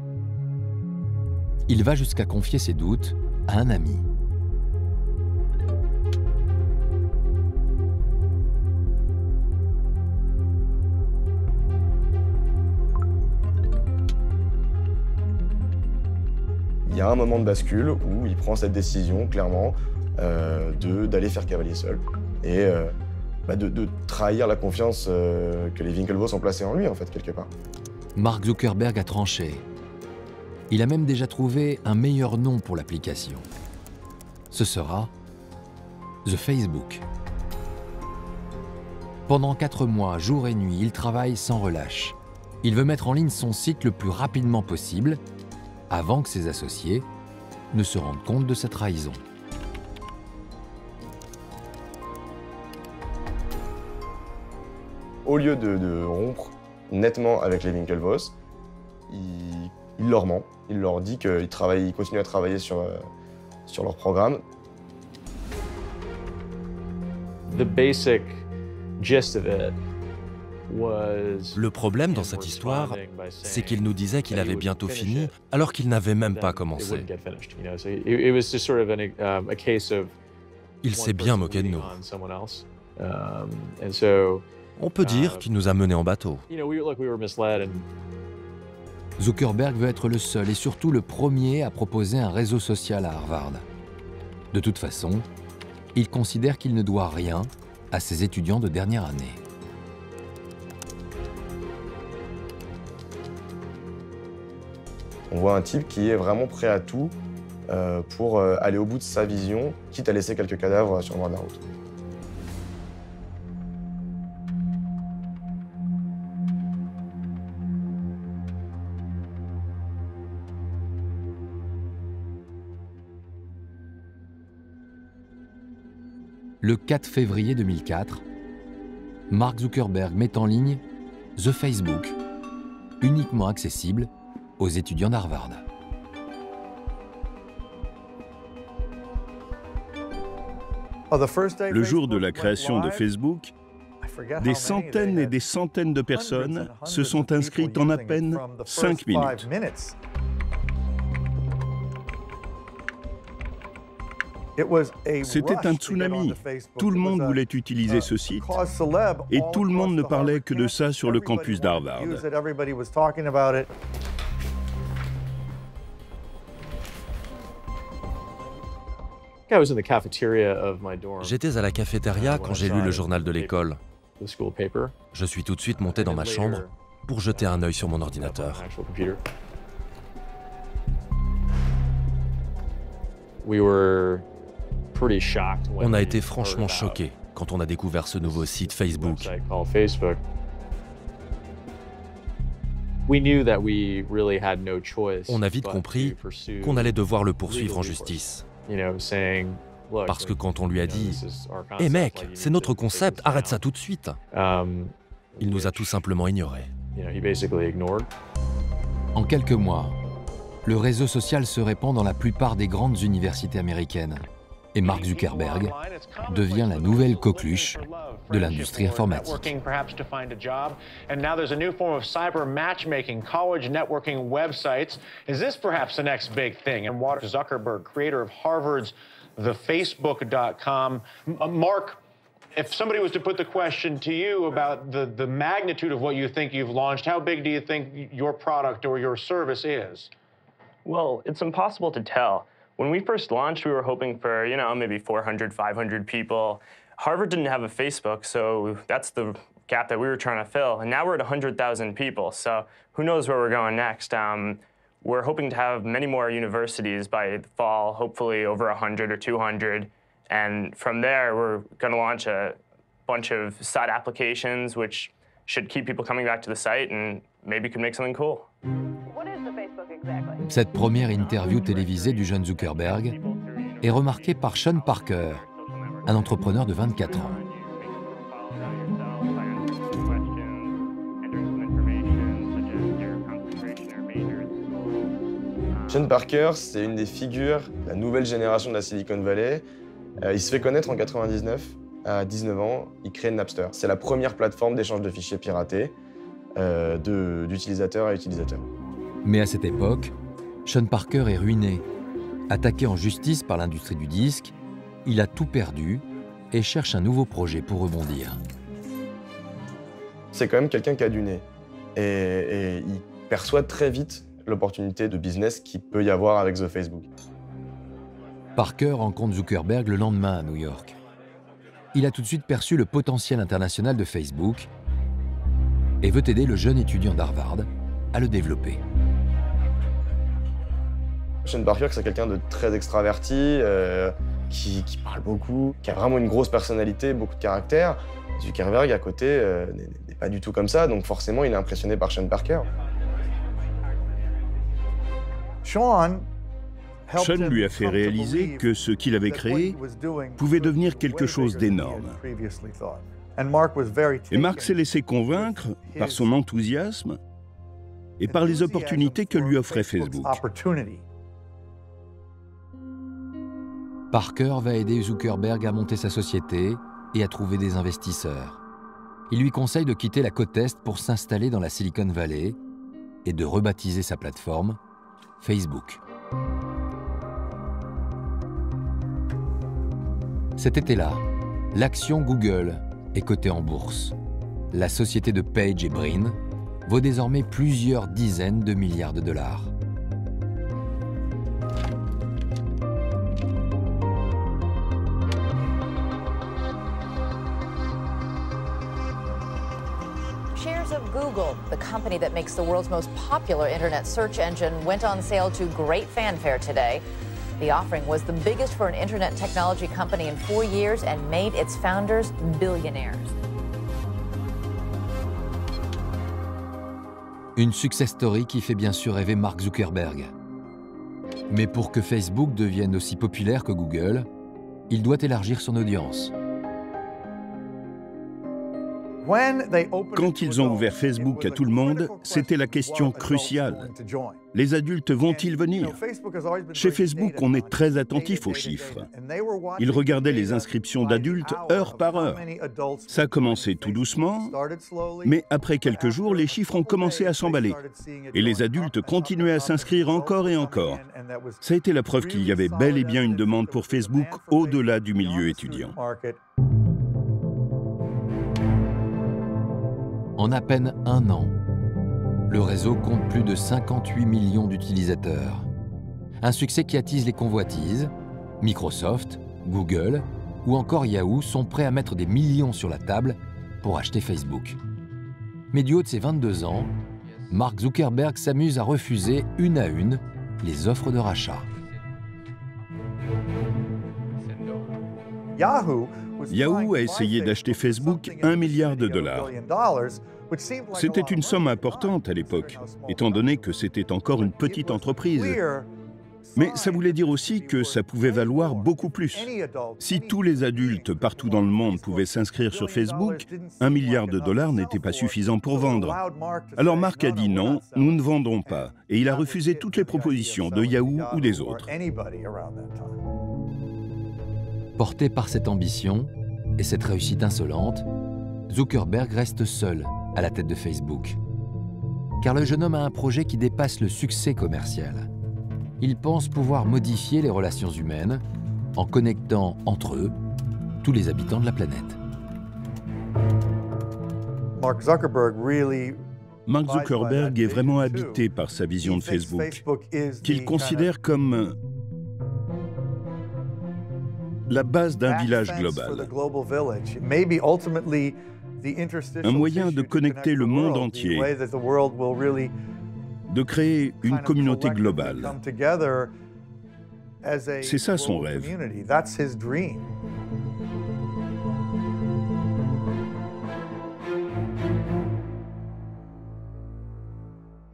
Il va jusqu'à confier ses doutes à un ami. Il y a un moment de bascule où il prend cette décision, clairement, d'aller faire cavalier seul et de trahir la confiance que les Winklevoss ont placée en lui, en fait, quelque part. Mark Zuckerberg a tranché. Il a même déjà trouvé un meilleur nom pour l'application. Ce sera The Facebook. Pendant 4 mois, jour et nuit, il travaille sans relâche. Il veut mettre en ligne son site le plus rapidement possible, avant que ses associés ne se rendent compte de sa trahison. Au lieu de rompre nettement avec les Winklevoss, il leur ment. Il leur dit qu'il continue à travailler sur leur programme. Le problème dans cette histoire, c'est qu'il nous disait qu'il avait bientôt fini, alors qu'il n'avait même pas commencé. Il s'est bien moqué de nous. On peut dire qu'il nous a menés en bateau. Zuckerberg veut être le seul et surtout le premier à proposer un réseau social à Harvard. De toute façon, il considère qu'il ne doit rien à ses étudiants de dernière année. On voit un type qui est vraiment prêt à tout pour aller au bout de sa vision, quitte à laisser quelques cadavres sur le bord de la route. Le 4 février 2004, Mark Zuckerberg met en ligne The Facebook, uniquement accessible aux étudiants d'Harvard. Le jour de la création de Facebook, des centaines et des centaines de personnes se sont inscrites en à peine 5 minutes. C'était un tsunami. Tout le monde voulait utiliser ce site et tout le monde ne parlait que de ça sur le campus d'Harvard. J'étais à la cafétéria quand j'ai lu le journal de l'école. Je suis tout de suite monté dans ma chambre pour jeter un œil sur mon ordinateur. On a été franchement choqués quand on a découvert ce nouveau site Facebook. On a vite compris qu'on allait devoir le poursuivre en justice. Parce que quand on lui a dit « Hé mec, c'est notre concept, arrête ça tout de suite !» il nous a tout simplement ignorés. En quelques mois, le réseau social se répand dans la plupart des grandes universités américaines. Et Mark Zuckerberg devient la nouvelle coqueluche de l'industrie informatique. And now there's a new form of cyber matchmaking, college networking websites. Is this perhaps the next big thing? And Mark Zuckerberg, creator of Harvard's TheFacebook.com. Mark, if somebody was to put the question to you about the magnitude of what you think you've launched, how big do you think your product or your service is? Well, it's impossible to tell. When we first launched, we were hoping for, maybe 400, 500 people. Harvard didn't have a Facebook, so that's the gap that we were trying to fill. And now we're at 100,000 people, so who knows where we're going next. We're hoping to have many more universities by the fall, hopefully over 100 or 200. And from there, we're going to launch a bunch of side applications, which should keep people coming back to the site and maybe could make something cool. Cette première interview télévisée du jeune Zuckerberg est remarquée par Sean Parker, un entrepreneur de 24 ans. Sean Parker, c'est une des figures de la nouvelle génération de la Silicon Valley. Il se fait connaître en 99, à 19 ans, il crée Napster. C'est la première plateforme d'échange de fichiers piratés d'utilisateur à utilisateur. Mais à cette époque, Sean Parker est ruiné. Attaqué en justice par l'industrie du disque, il a tout perdu et cherche un nouveau projet pour rebondir. C'est quand même quelqu'un qui a du nez. Et il perçoit très vite l'opportunité de business qu'il peut y avoir avec The Facebook. Parker rencontre Zuckerberg le lendemain à New York. Il a tout de suite perçu le potentiel international de Facebook et veut aider le jeune étudiant d'Harvard à le développer. Sean Parker, c'est quelqu'un de très extraverti, qui parle beaucoup, qui a vraiment une grosse personnalité, beaucoup de caractère. Zuckerberg, à côté, n'est pas du tout comme ça, donc forcément, il est impressionné par Sean Parker. Sean lui a fait réaliser que ce qu'il avait créé pouvait devenir quelque chose d'énorme. Et Mark s'est laissé convaincre par son enthousiasme et par les opportunités que lui offrait Facebook. Parker va aider Zuckerberg à monter sa société et à trouver des investisseurs. Il lui conseille de quitter la côte Est pour s'installer dans la Silicon Valley et de rebaptiser sa plateforme Facebook. Cet été-là, l'action Google est cotée en bourse. La société de Page et Brin vaut désormais plusieurs dizaines de milliards de dollars. Shares of Google, the company that makes the world's most popular internet search engine, went on sale to great fanfare today. The offering was the biggest for an internet technology company in 4 years and made its founders billionaires. Une success story qui fait bien sûr rêver Mark Zuckerberg. Mais pour que Facebook devienne aussi populaire que Google, il doit élargir son audience. Quand ils ont ouvert Facebook à tout le monde, c'était la question cruciale. Les adultes vont-ils venir? Chez Facebook, on est très attentif aux chiffres. Ils regardaient les inscriptions d'adultes heure par heure. Ça a commencé tout doucement, mais après quelques jours, les chiffres ont commencé à s'emballer. Et les adultes continuaient à s'inscrire encore et encore. Ça a été la preuve qu'il y avait bel et bien une demande pour Facebook au-delà du milieu étudiant. En à peine un an, le réseau compte plus de 58 millions d'utilisateurs. Un succès qui attise les convoitises. Microsoft, Google ou encore Yahoo sont prêts à mettre des millions sur la table pour acheter Facebook. Mais du haut de ses 22 ans, Mark Zuckerberg s'amuse à refuser une à une les offres de rachat. Yahoo a essayé d'acheter Facebook 1 milliard de dollars. C'était une somme importante à l'époque, étant donné que c'était encore une petite entreprise. Mais ça voulait dire aussi que ça pouvait valoir beaucoup plus. Si tous les adultes partout dans le monde pouvaient s'inscrire sur Facebook, 1 milliard de dollars n'était pas suffisant pour vendre. Alors Mark a dit non, nous ne vendrons pas, et il a refusé toutes les propositions de Yahoo ou des autres. Porté par cette ambition et cette réussite insolente, Zuckerberg reste seul à la tête de Facebook. Car le jeune homme a un projet qui dépasse le succès commercial. Il pense pouvoir modifier les relations humaines en connectant entre eux tous les habitants de la planète. Mark Zuckerberg est vraiment habité par sa vision de Facebook, qu'il considère comme la base d'un village global. Un moyen de connecter le monde entier, de créer une communauté globale. C'est ça son rêve.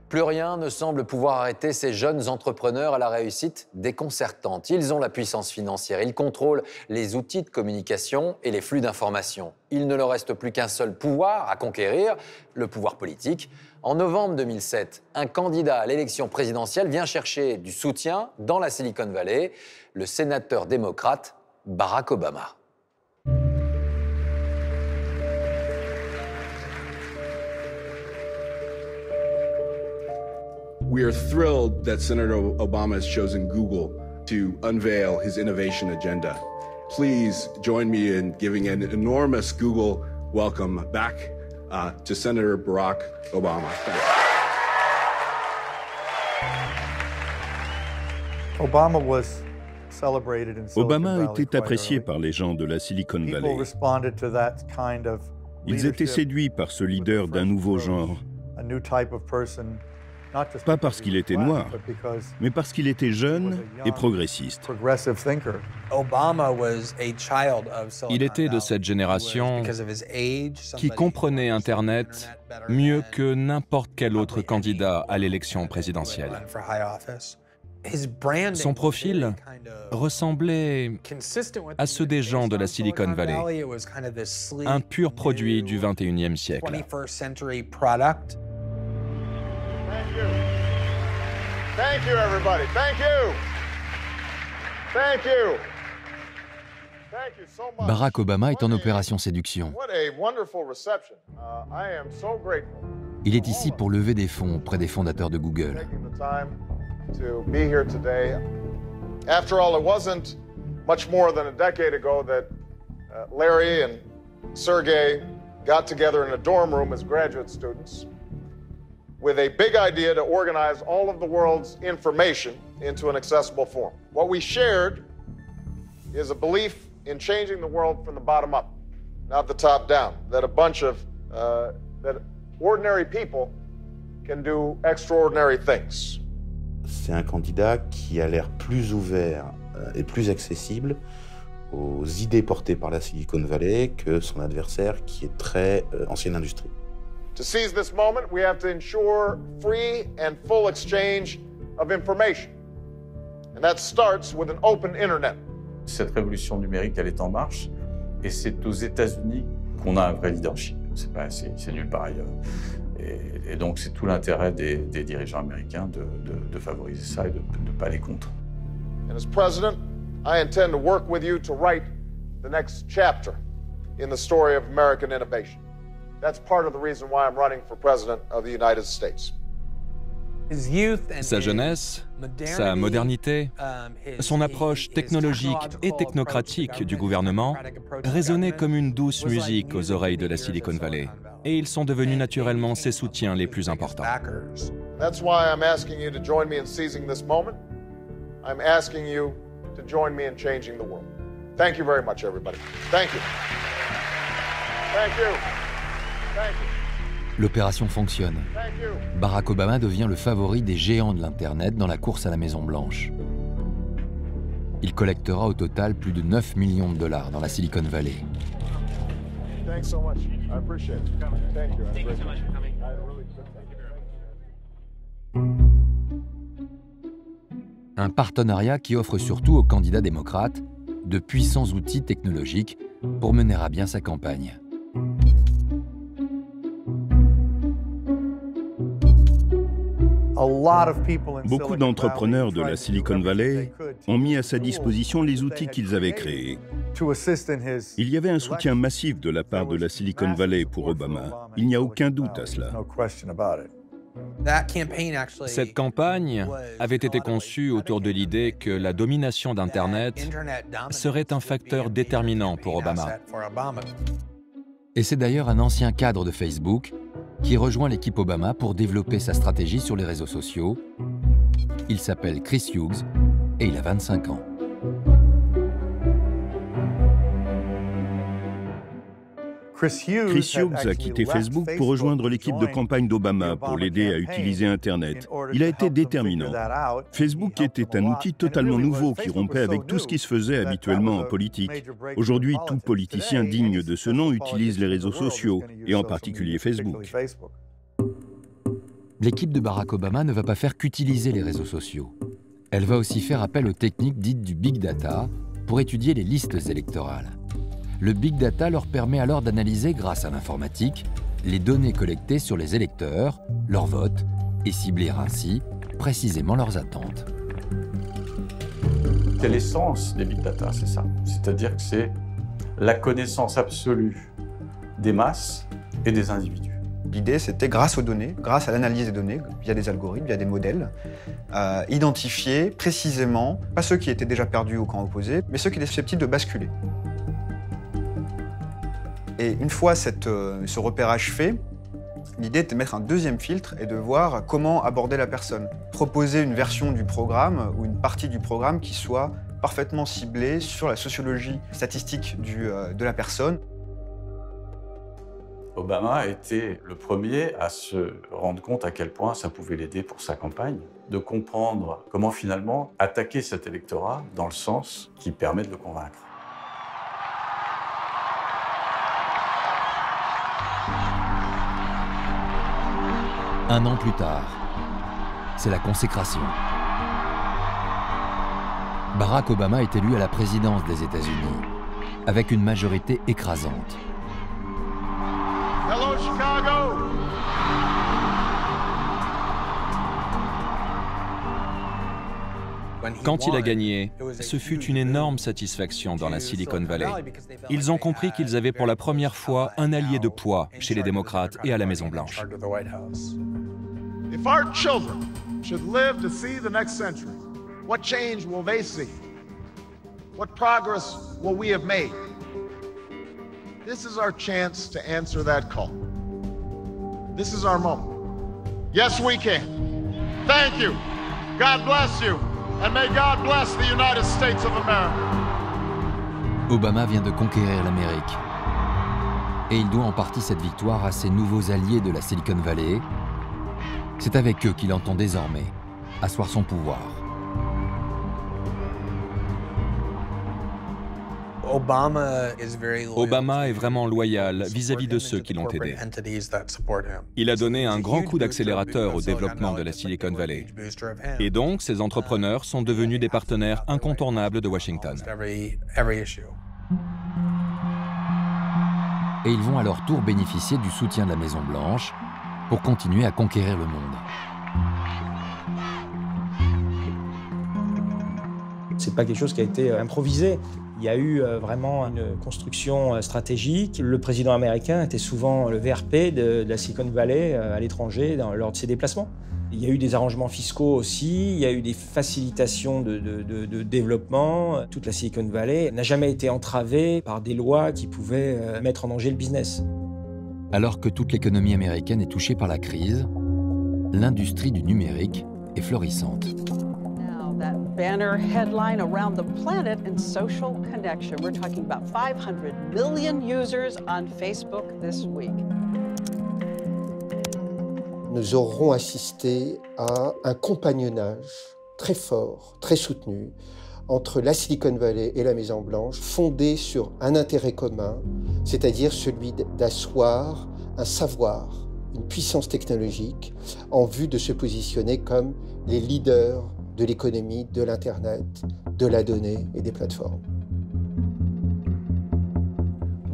Plus rien ne semble pouvoir arrêter ces jeunes entrepreneurs à la réussite déconcertante. Ils ont la puissance financière, ils contrôlent les outils de communication et les flux d'informations. Il ne leur reste plus qu'un seul pouvoir à conquérir, le pouvoir politique. En novembre 2007, un candidat à l'élection présidentielle vient chercher du soutien dans la Silicon Valley, le sénateur démocrate Barack Obama. We are thrilled that Senator Obama has chosen Google to unveil his innovation agenda. Please join me in giving an enormous Google welcome back to Senator Barack Obama. Obama était apprécié par les gens de la Silicon Valley. Ils étaient séduits par ce leader d'un nouveau genre. Pas parce qu'il était noir, mais parce qu'il était jeune et progressiste. Il était de cette génération qui comprenait Internet mieux que n'importe quel autre candidat à l'élection présidentielle. Son profil ressemblait à ceux des gens de la Silicon Valley, un pur produit du XXIe siècle. Thank you, everybody. Thank you. Thank you. Thank you so much. Barack Obama est en opération séduction. What a wonderful reception. I am so grateful. Il est ici pour lever des fonds auprès des fondateurs de Google. Taking the time to be here today. After all, it wasn't much more than a decade ago that Larry and Sergey got together in a dorm room as graduate students with a big idea to organize all of the world's information into an accessible form. What we shared is a belief in changing the world from the bottom up, not the top down, that a bunch of that ordinary people can do extraordinary things. C'est un candidat qui a l'air plus ouvert et plus accessible aux idées portées par la Silicon Valley que son adversaire qui est très ancienne industrie. To seize this moment, we have to ensure free and full exchange of information. And that starts with an open internet. Cette révolution numérique, elle est en marche, et c'est aux États-Unis qu'on a un vrai leadership. C'est nulle part ailleurs. Et donc c'est tout l'intérêt des dirigeants américains de favoriser ça et de ne pas aller contre. And as president, I intend to work with you to write the next chapter in the story of American innovation. That's part of the reason why I'm running for president of the United States. Sa jeunesse, sa modernité, son approche technologique et technocratique du gouvernement résonnaient comme une douce musique aux oreilles de la Silicon Valley. Et ils sont devenus naturellement ses soutiens les plus importants. That's why I'm asking you to join me in seizing this moment. I'm asking you to join me in changing the world. Thank you very much, everybody. Thank you. Thank you. Thank you. L'opération fonctionne. Barack Obama devient le favori des géants de l'Internet dans la course à la Maison-Blanche. Il collectera au total plus de 9 millions de dollars dans la Silicon Valley. Thanks so much. I appreciate it. Thank you. Thank you so much for coming. Un partenariat qui offre surtout aux candidats démocrates de puissants outils technologiques pour mener à bien sa campagne. Beaucoup d'entrepreneurs de la Silicon Valley ont mis à sa disposition les outils qu'ils avaient créés. Il y avait un soutien massif de la part de la Silicon Valley pour Obama. Il n'y a aucun doute à cela. Cette campagne avait été conçue autour de l'idée que la domination d'Internet serait un facteur déterminant pour Obama. Et c'est d'ailleurs un ancien cadre de Facebook qui rejoint l'équipe Obama pour développer sa stratégie sur les réseaux sociaux. Il s'appelle Chris Hughes et il a 25 ans. Chris Hughes a quitté Facebook pour rejoindre l'équipe de campagne d'Obama pour l'aider à utiliser Internet. Il a été déterminant. Facebook était un outil totalement nouveau qui rompait avec tout ce qui se faisait habituellement en politique. Aujourd'hui, tout politicien digne de ce nom utilise les réseaux sociaux, et en particulier Facebook. L'équipe de Barack Obama ne va pas faire qu'utiliser les réseaux sociaux. Elle va aussi faire appel aux techniques dites du Big Data pour étudier les listes électorales. Le Big Data leur permet alors d'analyser, grâce à l'informatique, les données collectées sur les électeurs, leurs votes, et cibler ainsi précisément leurs attentes. C'est l'essence des Big Data, c'est ça. C'est-à-dire que c'est la connaissance absolue des masses et des individus. L'idée, c'était, grâce aux données, grâce à l'analyse des données, via des algorithmes, via des modèles, identifier précisément, pas ceux qui étaient déjà perdus au camp opposé, mais ceux qui étaient susceptibles de basculer. Et une fois ce repérage fait, l'idée était de mettre un deuxième filtre et de voir comment aborder la personne. Proposer une version du programme ou une partie du programme qui soit parfaitement ciblée sur la sociologie statistique de la personne. Obama a été le premier à se rendre compte à quel point ça pouvait l'aider pour sa campagne, de comprendre comment finalement attaquer cet électorat dans le sens qui permet de le convaincre. Un an plus tard, c'est la consécration. Barack Obama est élu à la présidence des États-Unis, avec une majorité écrasante. Hello, Chicago! Quand il a gagné, ce fut une énorme satisfaction dans la Silicon Valley. Ils ont compris qu'ils avaient pour la première fois un allié de poids chez les démocrates et à la Maison-Blanche. If our children should live to see the next century, what change will they see? What progress will we have made? This is our chance to answer that call. This is our moment. Yes, we can. Thank you. God bless you. And may God bless the United States of America. Obama vient de conquérir l'Amérique. Et il doit en partie cette victoire à ses nouveaux alliés de la Silicon Valley. C'est avec eux qu'il entend désormais asseoir son pouvoir. Obama est vraiment loyal vis-à-vis de ceux qui l'ont aidé. Il a donné un grand coup d'accélérateur au développement de la Silicon Valley. Et donc, ces entrepreneurs sont devenus des partenaires incontournables de Washington. Et ils vont à leur tour bénéficier du soutien de la Maison-Blanche pour continuer à conquérir le monde. C'est pas quelque chose qui a été improvisé. Il y a eu vraiment une construction stratégique. Le président américain était souvent le VRP de la Silicon Valley à l'étranger lors de ses déplacements. Il y a eu des arrangements fiscaux aussi, il y a eu des facilitations de développement. Toute la Silicon Valley n'a jamais été entravée par des lois qui pouvaient mettre en danger le business. Alors que toute l'économie américaine est touchée par la crise, l'industrie du numérique est florissante. That banner headline around the planet in social connection. We're talking about 500 million users on Facebook this week. Nous aurons assisté à un compagnonnage très fort, très soutenu entre la Silicon Valley et la Maison-Blanche, fondé sur un intérêt commun, c'est-à-dire celui d'asseoir un savoir, une puissance technologique en vue de se positionner comme les leaders de l'économie, de l'Internet, de la donnée et des plateformes.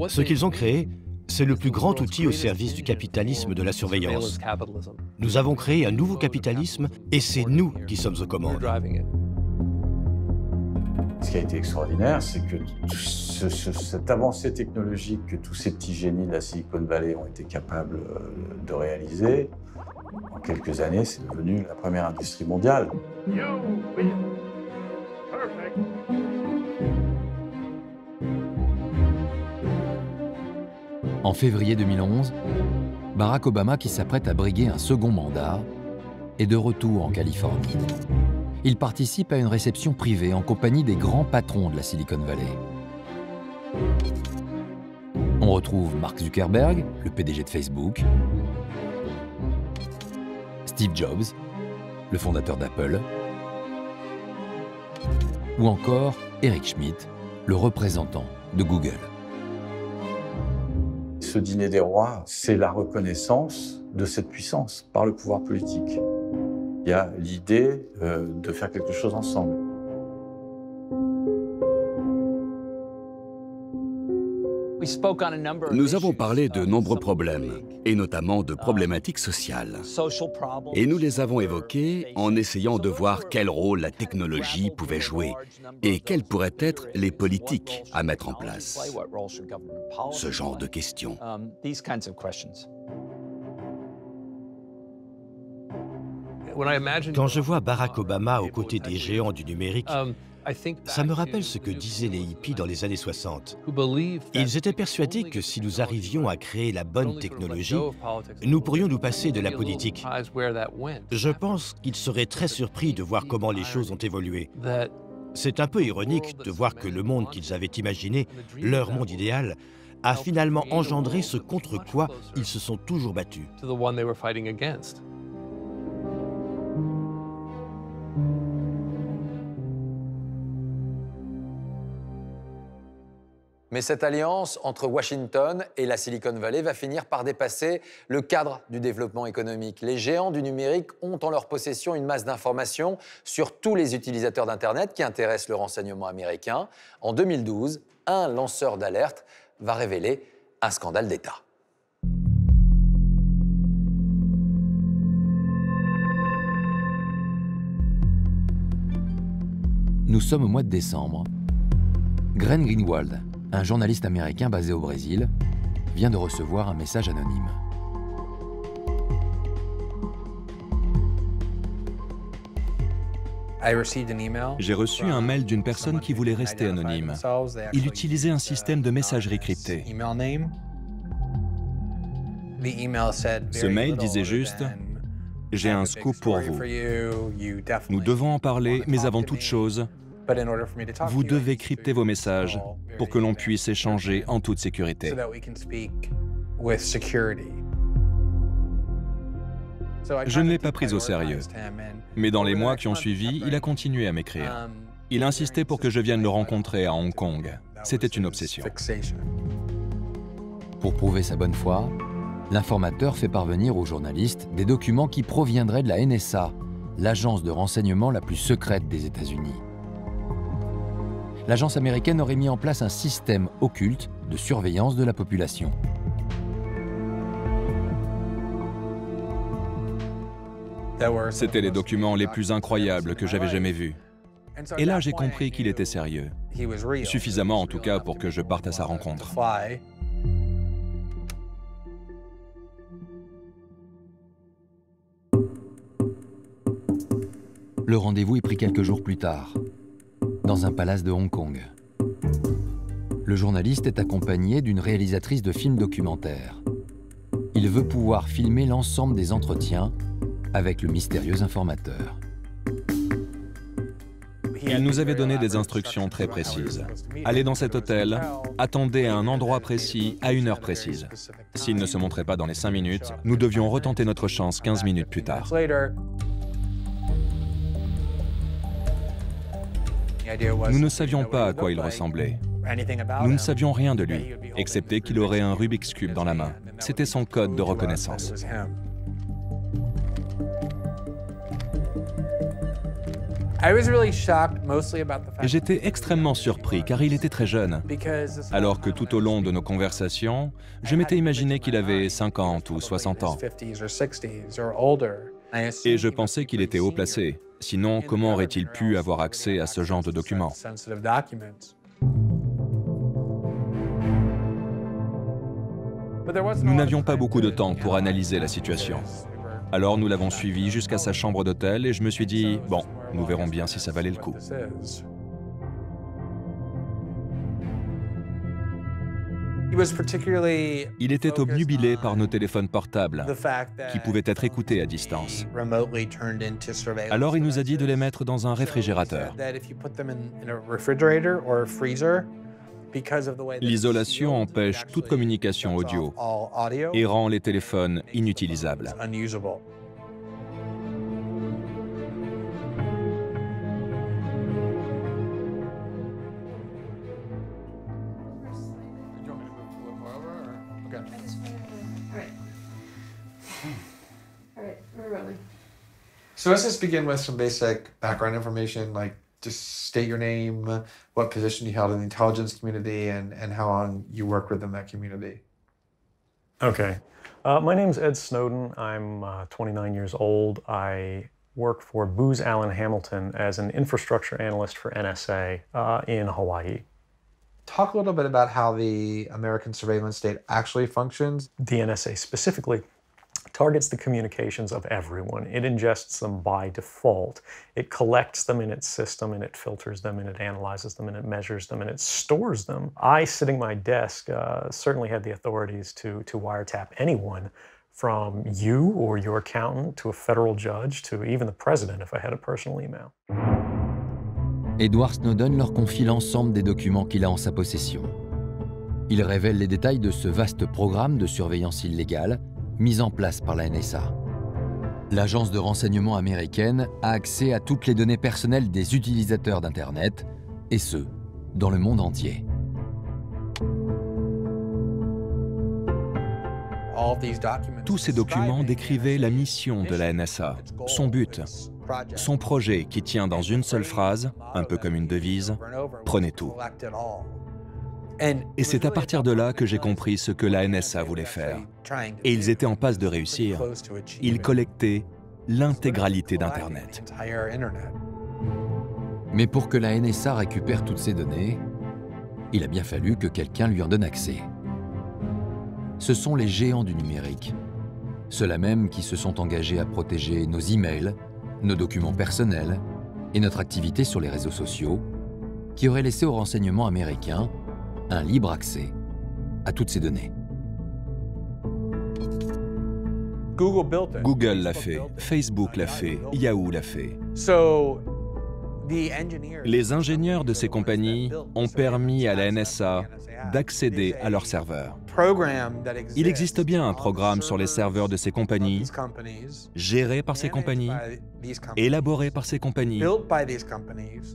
Ce qu'ils ont créé, c'est le plus grand outil au service du capitalisme de la surveillance. Nous avons créé un nouveau capitalisme et c'est nous qui sommes aux commandes. Ce qui a été extraordinaire, c'est que cette avancée technologique que tous ces petits génies de la Silicon Valley ont été capables de réaliser, en quelques années, c'est devenu la première industrie mondiale. En février 2011, Barack Obama, qui s'apprête à briguer un second mandat, est de retour en Californie. Il participe à une réception privée en compagnie des grands patrons de la Silicon Valley. On retrouve Mark Zuckerberg, le PDG de Facebook, Steve Jobs, le fondateur d'Apple, ou encore Eric Schmidt, le représentant de Google. Ce dîner des rois, c'est la reconnaissance de cette puissance par le pouvoir politique. Il y a l'idée de faire quelque chose ensemble. Nous avons parlé de nombreux problèmes, et notamment de problématiques sociales. Et nous les avons évoqués en essayant de voir quel rôle la technologie pouvait jouer et quelles pourraient être les politiques à mettre en place. Ce genre de questions. Quand je vois Barack Obama aux côtés des géants du numérique, ça me rappelle ce que disaient les hippies dans les années 60. Ils étaient persuadés que si nous arrivions à créer la bonne technologie, nous pourrions nous passer de la politique. Je pense qu'ils seraient très surpris de voir comment les choses ont évolué. C'est un peu ironique de voir que le monde qu'ils avaient imaginé, leur monde idéal, a finalement engendré ce contre quoi ils se sont toujours battus. Mais cette alliance entre Washington et la Silicon Valley va finir par dépasser le cadre du développement économique. Les géants du numérique ont en leur possession une masse d'informations sur tous les utilisateurs d'Internet qui intéressent le renseignement américain. En 2012, un lanceur d'alerte va révéler un scandale d'État. Nous sommes au mois de décembre. Glenn Greenwald, un journaliste américain basé au Brésil, vient de recevoir un message anonyme. J'ai reçu un mail d'une personne qui voulait rester anonyme. Il utilisait un système de messagerie cryptée. Ce mail disait juste « J'ai un scoop pour vous. Nous devons en parler, mais avant toute chose, vous devez crypter vos messages pour que l'on puisse échanger en toute sécurité. » Je ne l'ai pas pris au sérieux. Mais dans les mois qui ont suivi, il a continué à m'écrire. Il insistait pour que je vienne le rencontrer à Hong Kong. C'était une obsession. Pour prouver sa bonne foi, l'informateur fait parvenir aux journalistes des documents qui proviendraient de la NSA, l'agence de renseignement la plus secrète des États-Unis. L'agence américaine aurait mis en place un système occulte de surveillance de la population. C'étaient les documents les plus incroyables que j'avais jamais vus. Et là, j'ai compris qu'il était sérieux. Suffisamment, en tout cas, pour que je parte à sa rencontre. Le rendez-vous est pris quelques jours plus tard, dans un palace de Hong Kong. Le journaliste est accompagné d'une réalisatrice de films documentaires. Il veut pouvoir filmer l'ensemble des entretiens avec le mystérieux informateur. Il nous avait donné des instructions très précises. Allez dans cet hôtel, attendez à un endroit précis, à une heure précise. S'il ne se montrait pas dans les 5 minutes, nous devions retenter notre chance 15 minutes plus tard. Nous ne savions pas à quoi il ressemblait. Nous ne savions rien de lui, excepté qu'il aurait un Rubik's Cube dans la main. C'était son code de reconnaissance. J'étais extrêmement surpris car il était très jeune, alors que tout au long de nos conversations, je m'étais imaginé qu'il avait 50 ou 60 ans. Et je pensais qu'il était haut placé. Sinon, comment aurait-il pu avoir accès à ce genre de documents? Nous n'avions pas beaucoup de temps pour analyser la situation. Alors nous l'avons suivi jusqu'à sa chambre d'hôtel et je me suis dit, bon, nous verrons bien si ça valait le coup. Il était obnubilé par nos téléphones portables, qui pouvaient être écoutés à distance. Alors il nous a dit de les mettre dans un réfrigérateur. L'isolation empêche toute communication audio et rend les téléphones inutilisables. So let's just begin with some basic background information, like just state your name, what position you held in the intelligence community, and how long you worked within that community. Okay. My name's Ed Snowden. I'm 29 years old. I work for Booz Allen Hamilton as an infrastructure analyst for NSA in Hawaii. Talk a little bit about how the American surveillance state actually functions. The NSA specifically targets the communications of everyone. It ingests them by default. It collects them in its system, and it filters them, and it analyzes them, and it measures them, and it stores them. I, sitting at my desk, certainly had the authorities to wiretap anyone, from you or your accountant to a federal judge to even the president if I had a personal email. Edward Snowden leur confie l'ensemble des documents qu'il a en sa possession. Il révèle les détails de ce vaste programme de surveillance illégale mis en place par la NSA. L'agence de renseignement américaine a accès à toutes les données personnelles des utilisateurs d'Internet, et ce, dans le monde entier. Tous ces documents décrivaient la mission de la NSA, son but, son projet qui tient dans une seule phrase, un peu comme une devise, « Prenez tout ». Et c'est à partir de là que j'ai compris ce que la NSA voulait faire. Et ils étaient en passe de réussir. Ils collectaient l'intégralité d'Internet. Mais pour que la NSA récupère toutes ces données, il a bien fallu que quelqu'un lui en donne accès. Ce sont les géants du numérique, ceux-là même qui se sont engagés à protéger nos emails, nos documents personnels et notre activité sur les réseaux sociaux, qui auraient laissé aux renseignements américains un libre accès à toutes ces données. Google l'a fait, Facebook l'a fait, Yahoo l'a fait. Les ingénieurs de ces compagnies ont permis à la NSA d'accéder à leurs serveurs. Il existe bien un programme sur les serveurs de ces compagnies, géré par ces compagnies, élaboré par ces compagnies,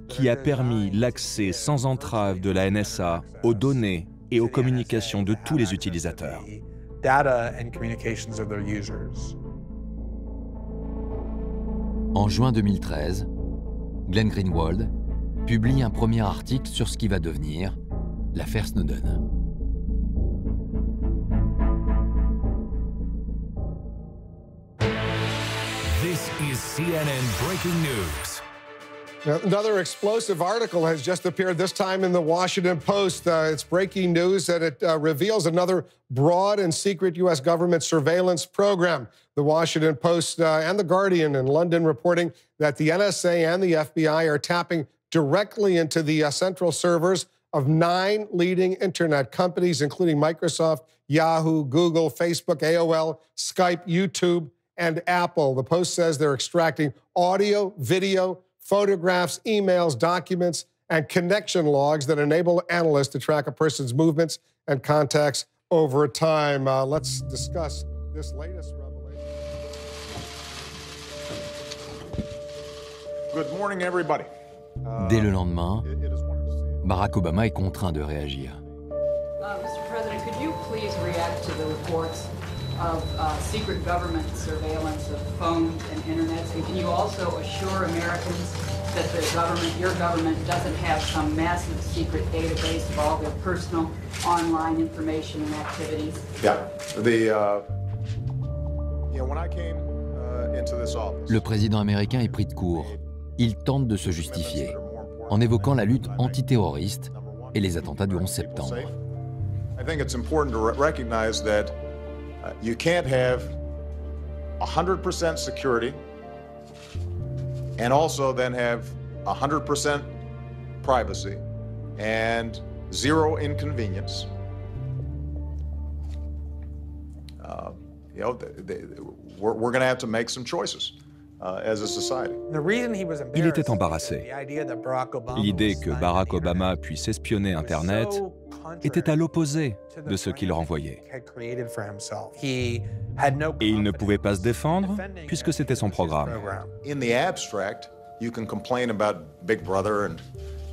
qui a permis l'accès sans entrave de la NSA aux données et aux communications de tous les utilisateurs. En juin 2013, Glenn Greenwald publie un premier article sur ce qui va devenir l'affaire Snowden. This is CNN breaking news. Now, another explosive article has just appeared, this time in the Washington Post. It's breaking news and it reveals another broad and secret U.S. government surveillance program. The Washington Post and The Guardian in London reporting that the NSA and the FBI are tapping directly into the central servers of 9 leading internet companies, including Microsoft, Yahoo, Google, Facebook, AOL, Skype, YouTube, and Apple. The Post says they're extracting audio, video, photographs, emails, documents, and connection logs that enable analysts to track a person's movements and contacts over time. Let's discuss this latest revelation. Good morning, everybody. Dès le lendemain, Barack Obama est contraint de réagir. Mr. President, could you please react to the reports of secret government surveillance of phones and internet? And can you also assure Americans that the government, your government, doesn't have some massive secret database of all their personal online information and activities? Yeah, when I came into this office, Le président américain est pris de court. Il tente de se justifier en évoquant la lutte antiterroriste et les attentats du 11 septembre. I think it's important to recognize that you can't have 100% security and also then have 100% privacy and zero inconvenience. We're going to have to make some choices as a society. Il était embarrassé. L'idée que Barack Obama puisse espionner Internet était à l'opposé de ce qu'il renvoyait. Et il ne pouvait pas se défendre puisque c'était son programme. In the abstract, you can complain about Big Brother and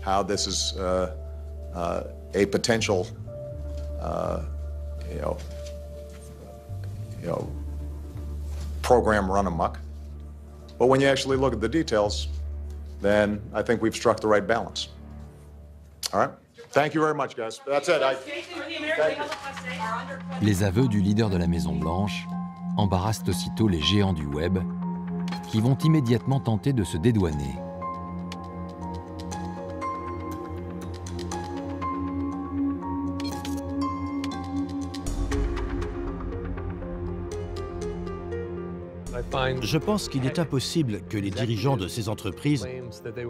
how this is a potential, program run amok. But when you actually look at the details, then I think we've struck the right balance. All right? Thank you very much, guys. That's it. Les aveux du leader de la Maison-Blanche embarrassent aussitôt les géants du web qui vont immédiatement tenter de se dédouaner. Je pense qu'il est impossible que les dirigeants de ces entreprises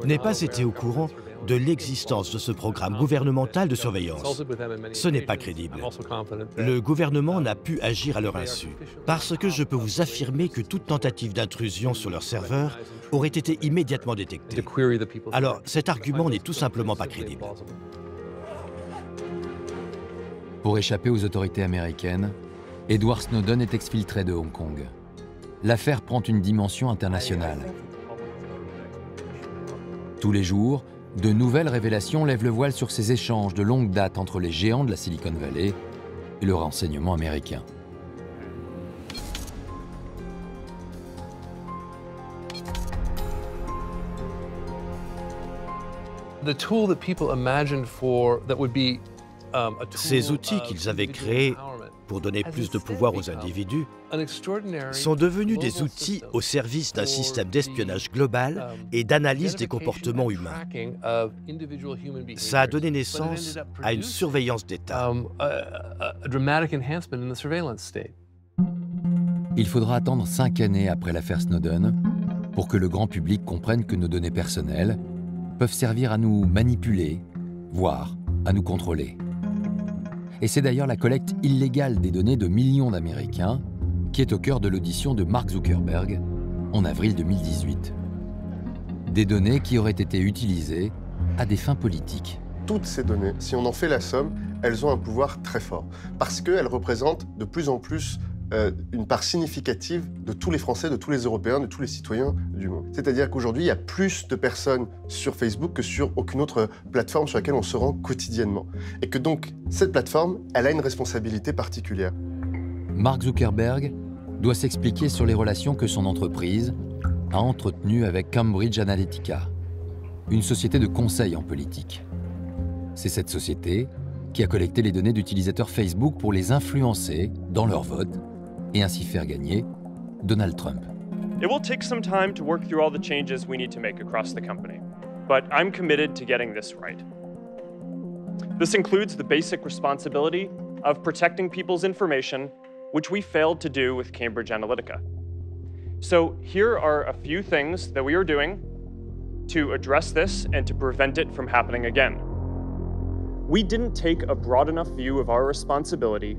n'aient pas été au courant de l'existence de ce programme gouvernemental de surveillance. Ce n'est pas crédible. Le gouvernement n'a pu agir à leur insu, parce que je peux vous affirmer que toute tentative d'intrusion sur leur serveur aurait été immédiatement détectée. Alors, cet argument n'est tout simplement pas crédible. Pour échapper aux autorités américaines, Edward Snowden est exfiltré de Hong Kong. L'affaire prend une dimension internationale. Tous les jours, de nouvelles révélations lèvent le voile sur ces échanges de longue date entre les géants de la Silicon Valley et le renseignement américain. Ces outils qu'ils avaient créés pour donner plus de pouvoir aux individus, sont devenus des outils au service d'un système d'espionnage global et d'analyse des comportements humains. Ça a donné naissance à une surveillance d'État. Il faudra attendre 5 années après l'affaire Snowden pour que le grand public comprenne que nos données personnelles peuvent servir à nous manipuler, voire à nous contrôler. Et c'est d'ailleurs la collecte illégale des données de millions d'Américains qui est au cœur de l'audition de Mark Zuckerberg en avril 2018. Des données qui auraient été utilisées à des fins politiques. Toutes ces données, si on en fait la somme, elles ont un pouvoir très fort parce qu'elles représentent de plus en plus une part significative de tous les Français, de tous les Européens, de tous les citoyens du monde. C'est-à-dire qu'aujourd'hui, il y a plus de personnes sur Facebook que sur aucune autre plateforme sur laquelle on se rend quotidiennement. Et que donc, cette plateforme, elle a une responsabilité particulière. Mark Zuckerberg doit s'expliquer sur les relations que son entreprise a entretenues avec Cambridge Analytica, une société de conseil en politique. C'est cette société qui a collecté les données d'utilisateurs Facebook pour les influencer dans leur vote et ainsi faire gagner Donald Trump. It will take some time to work through all the changes we need to make across the company, but I'm committed to getting this right. This includes the basic responsibility of protecting people's information, which we failed to do with Cambridge Analytica. So here are a few things that we are doing to address this and to prevent it from happening again. We didn't take a broad enough view of our responsibility,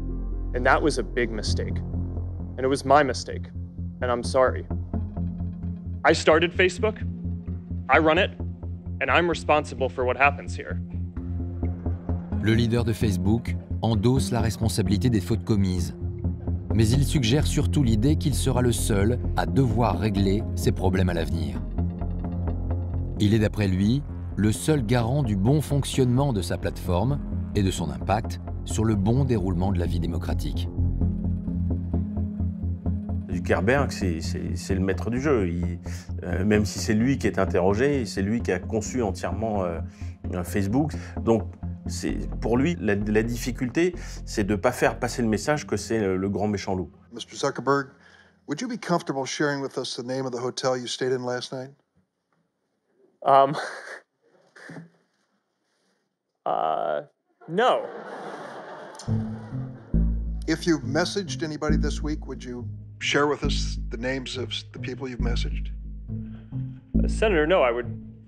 and that was a big mistake. And it was my mistake, and I'm sorry. I started Facebook, I run it, and I'm responsible for what happens here. Le leader de Facebook endosse la responsabilité des fautes commises, mais il suggère surtout l'idée qu'il sera le seul à devoir régler ses problèmes à l'avenir. Il est d'après lui le seul garant du bon fonctionnement de sa plateforme et de son impact sur le bon déroulement de la vie démocratique. Zuckerberg, c'est le maître du jeu. Même si c'est lui qui est interrogé, c'est lui qui a conçu entièrement Facebook. Donc, pour lui, la difficulté, c'est de ne pas faire passer le message que c'est le grand méchant loup. Mr. Zuckerberg, would you be comfortable sharing with us the name of the hotel you stayed in last night? No. If you've messaged anybody this week, would you share with us the names of the people you've messaged? Senator, no, I would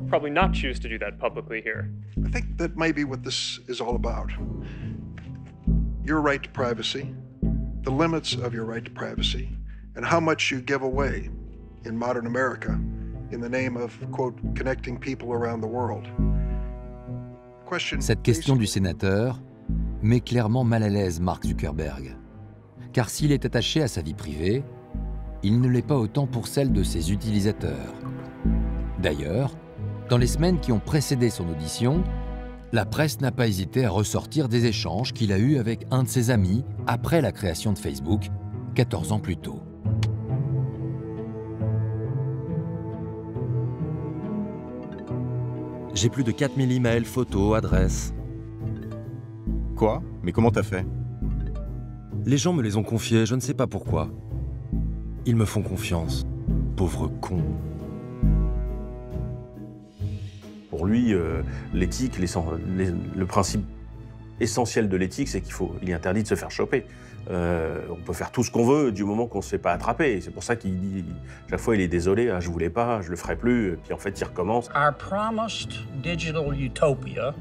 probably not choose to do that publicly here. I think that may be what this is all about. Your right to privacy, the limits of your right to privacy, and how much you give away in modern America in the name of, quote, connecting people around the world. Cette question du sénateur met clairement mal à l'aise Mark Zuckerberg. Car s'il est attaché à sa vie privée, il ne l'est pas autant pour celle de ses utilisateurs. D'ailleurs, dans les semaines qui ont précédé son audition, la presse n'a pas hésité à ressortir des échanges qu'il a eus avec un de ses amis après la création de Facebook, 14 ans plus tôt. J'ai plus de 4000 emails, photos, adresses. Quoi? Mais comment t'as fait? Les gens me les ont confiés, je ne sais pas pourquoi. Ils me font confiance. Pauvre con. Pour lui, l'éthique, le principe essentiel de l'éthique, c'est qu'il est interdit de se faire choper. On peut faire tout ce qu'on veut du moment qu'on ne se fait pas attraper. C'est pour ça qu'il dit, chaque fois, il est désolé, ah, je voulais pas, je le ferai plus, et puis en fait, il recommence. Our promised digital utopia,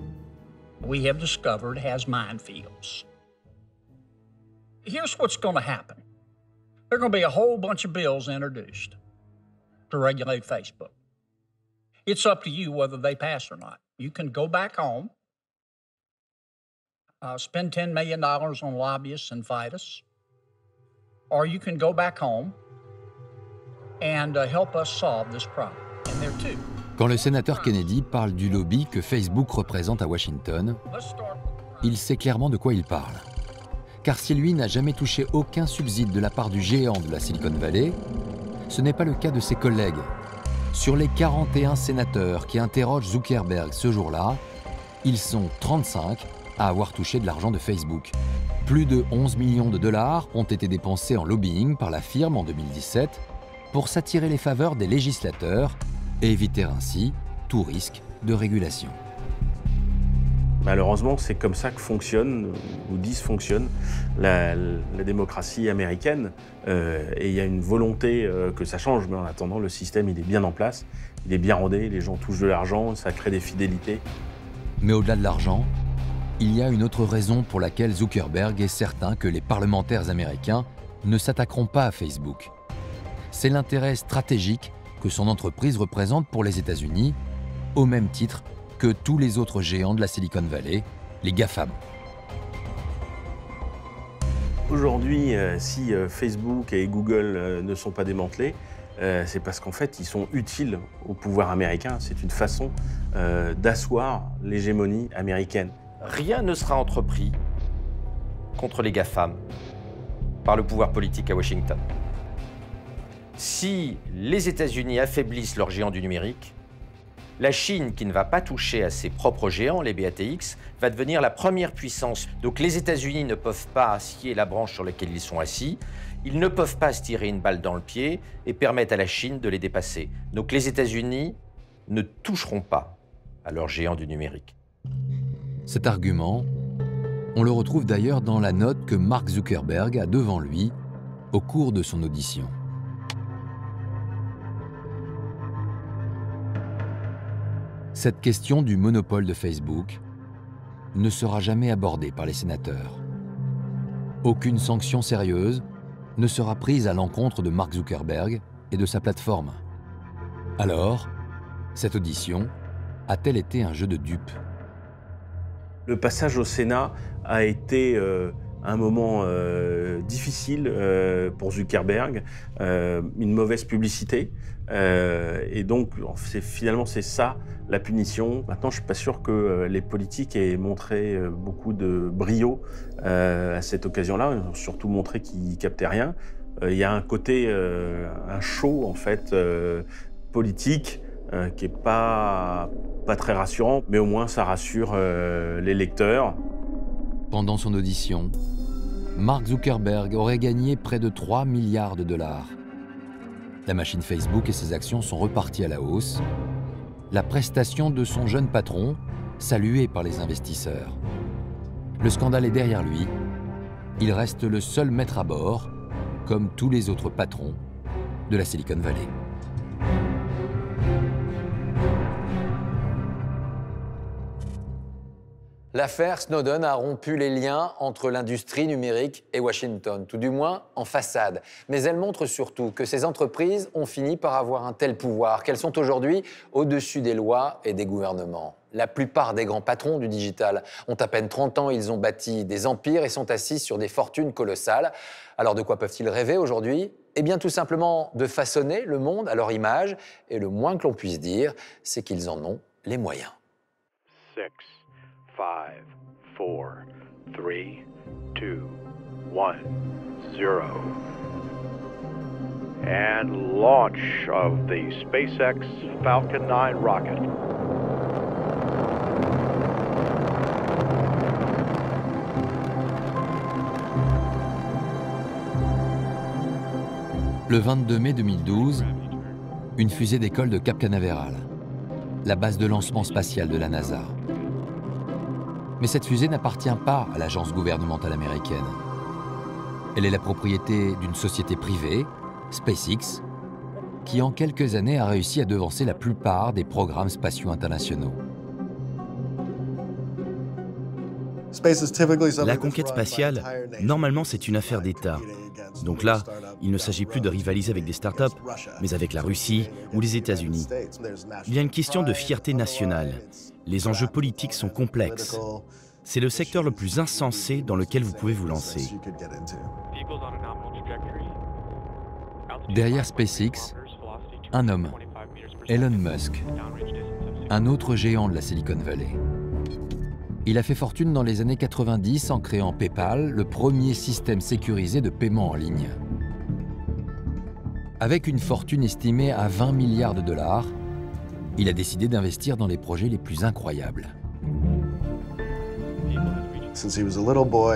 we have discovered, has minefields. Here's what's going to happen. There are going to be a whole bunch of bills introduced to regulate Facebook. It's up to you whether they pass or not. You can go back home, spend $10 million on lobbyists and fight us, or you can go back home and help us solve this problem. And there too. Quand le sénateur Kennedy parle du lobby que Facebook représente à Washington, il sait clairement de quoi il parle. Car si lui n'a jamais touché aucun subside de la part du géant de la Silicon Valley, ce n'est pas le cas de ses collègues. Sur les 41 sénateurs qui interrogent Zuckerberg ce jour-là, ils sont 35 à avoir touché de l'argent de Facebook, Plus de 11 millions de dollars ont été dépensés en lobbying par la firme en 2017 pour s'attirer les faveurs des législateurs et éviter ainsi tout risque de régulation. Malheureusement, c'est comme ça que fonctionne ou dysfonctionne la démocratie américaine. Et il y a une volonté que ça change, mais en attendant, le système il est bien en place, il est bien rodé, les gens touchent de l'argent, ça crée des fidélités. Mais au-delà de l'argent, il y a une autre raison pour laquelle Zuckerberg est certain que les parlementaires américains ne s'attaqueront pas à Facebook. C'est l'intérêt stratégique que son entreprise représente pour les États-Unis, au même titre que tous les autres géants de la Silicon Valley, les GAFAM. Aujourd'hui, si Facebook et Google ne sont pas démantelés, c'est parce qu'en fait, ils sont utiles au pouvoir américain. C'est une façon d'asseoir l'hégémonie américaine. Rien ne sera entrepris contre les GAFAM par le pouvoir politique à Washington. Si les États-Unis affaiblissent leurs géants du numérique, la Chine, qui ne va pas toucher à ses propres géants, les BATX, va devenir la première puissance. Donc les États-Unis ne peuvent pas scier la branche sur laquelle ils sont assis, ils ne peuvent pas se tirer une balle dans le pied et permettre à la Chine de les dépasser. Donc les États-Unis ne toucheront pas à leurs géants du numérique. Cet argument, on le retrouve d'ailleurs dans la note que Mark Zuckerberg a devant lui au cours de son audition. Cette question du monopole de Facebook ne sera jamais abordée par les sénateurs. Aucune sanction sérieuse ne sera prise à l'encontre de Mark Zuckerberg et de sa plateforme. Alors, cette audition a-t-elle été un jeu de dupes? Le passage au Sénat a été un moment difficile pour Zuckerberg, une mauvaise publicité. Et donc, finalement, c'est ça la punition. Maintenant, je ne suis pas sûr que les politiques aient montré beaucoup de brio à cette occasion-là. Ils ont surtout montré qu'ils ne captaient rien. Il y a un côté, un show, en fait, politique, qui n'est pas très rassurant, mais au moins ça rassure les lecteurs. Pendant son audition, Mark Zuckerberg aurait gagné près de 3 milliards de dollars. La machine Facebook et ses actions sont reparties à la hausse. La prestation de son jeune patron, saluée par les investisseurs. Le scandale est derrière lui. Il reste le seul maître à bord, comme tous les autres patrons de la Silicon Valley. L'affaire Snowden a rompu les liens entre l'industrie numérique et Washington, tout du moins en façade. Mais elle montre surtout que ces entreprises ont fini par avoir un tel pouvoir qu'elles sont aujourd'hui au-dessus des lois et des gouvernements. La plupart des grands patrons du digital ont à peine 30 ans, ils ont bâti des empires et sont assis sur des fortunes colossales. Alors de quoi peuvent-ils rêver aujourd'hui ? Eh bien tout simplement de façonner le monde à leur image. Et le moins que l'on puisse dire, c'est qu'ils en ont les moyens. 6, 5, 4, 3, 2, 1, 0. And launch of the SpaceX Falcon 9 rocket. Le 22 mai 2012, une fusée décolle de Cap Canaveral, la base de lancement spatial de la NASA. Mais cette fusée n'appartient pas à l'agence gouvernementale américaine. Elle est la propriété d'une société privée, SpaceX, qui en quelques années a réussi à devancer la plupart des programmes spatiaux internationaux. La conquête spatiale, normalement, c'est une affaire d'État. Donc là, il ne s'agit plus de rivaliser avec des startups, mais avec la Russie ou les États-Unis. Il y a une question de fierté nationale. Les enjeux politiques sont complexes. C'est le secteur le plus insensé dans lequel vous pouvez vous lancer. Derrière SpaceX, un homme, Elon Musk, un autre géant de la Silicon Valley. Il a fait fortune dans les années 90 en créant PayPal, le premier système sécurisé de paiement en ligne. Avec une fortune estimée à 20 milliards de dollars, il a décidé d'investir dans les projets les plus incroyables.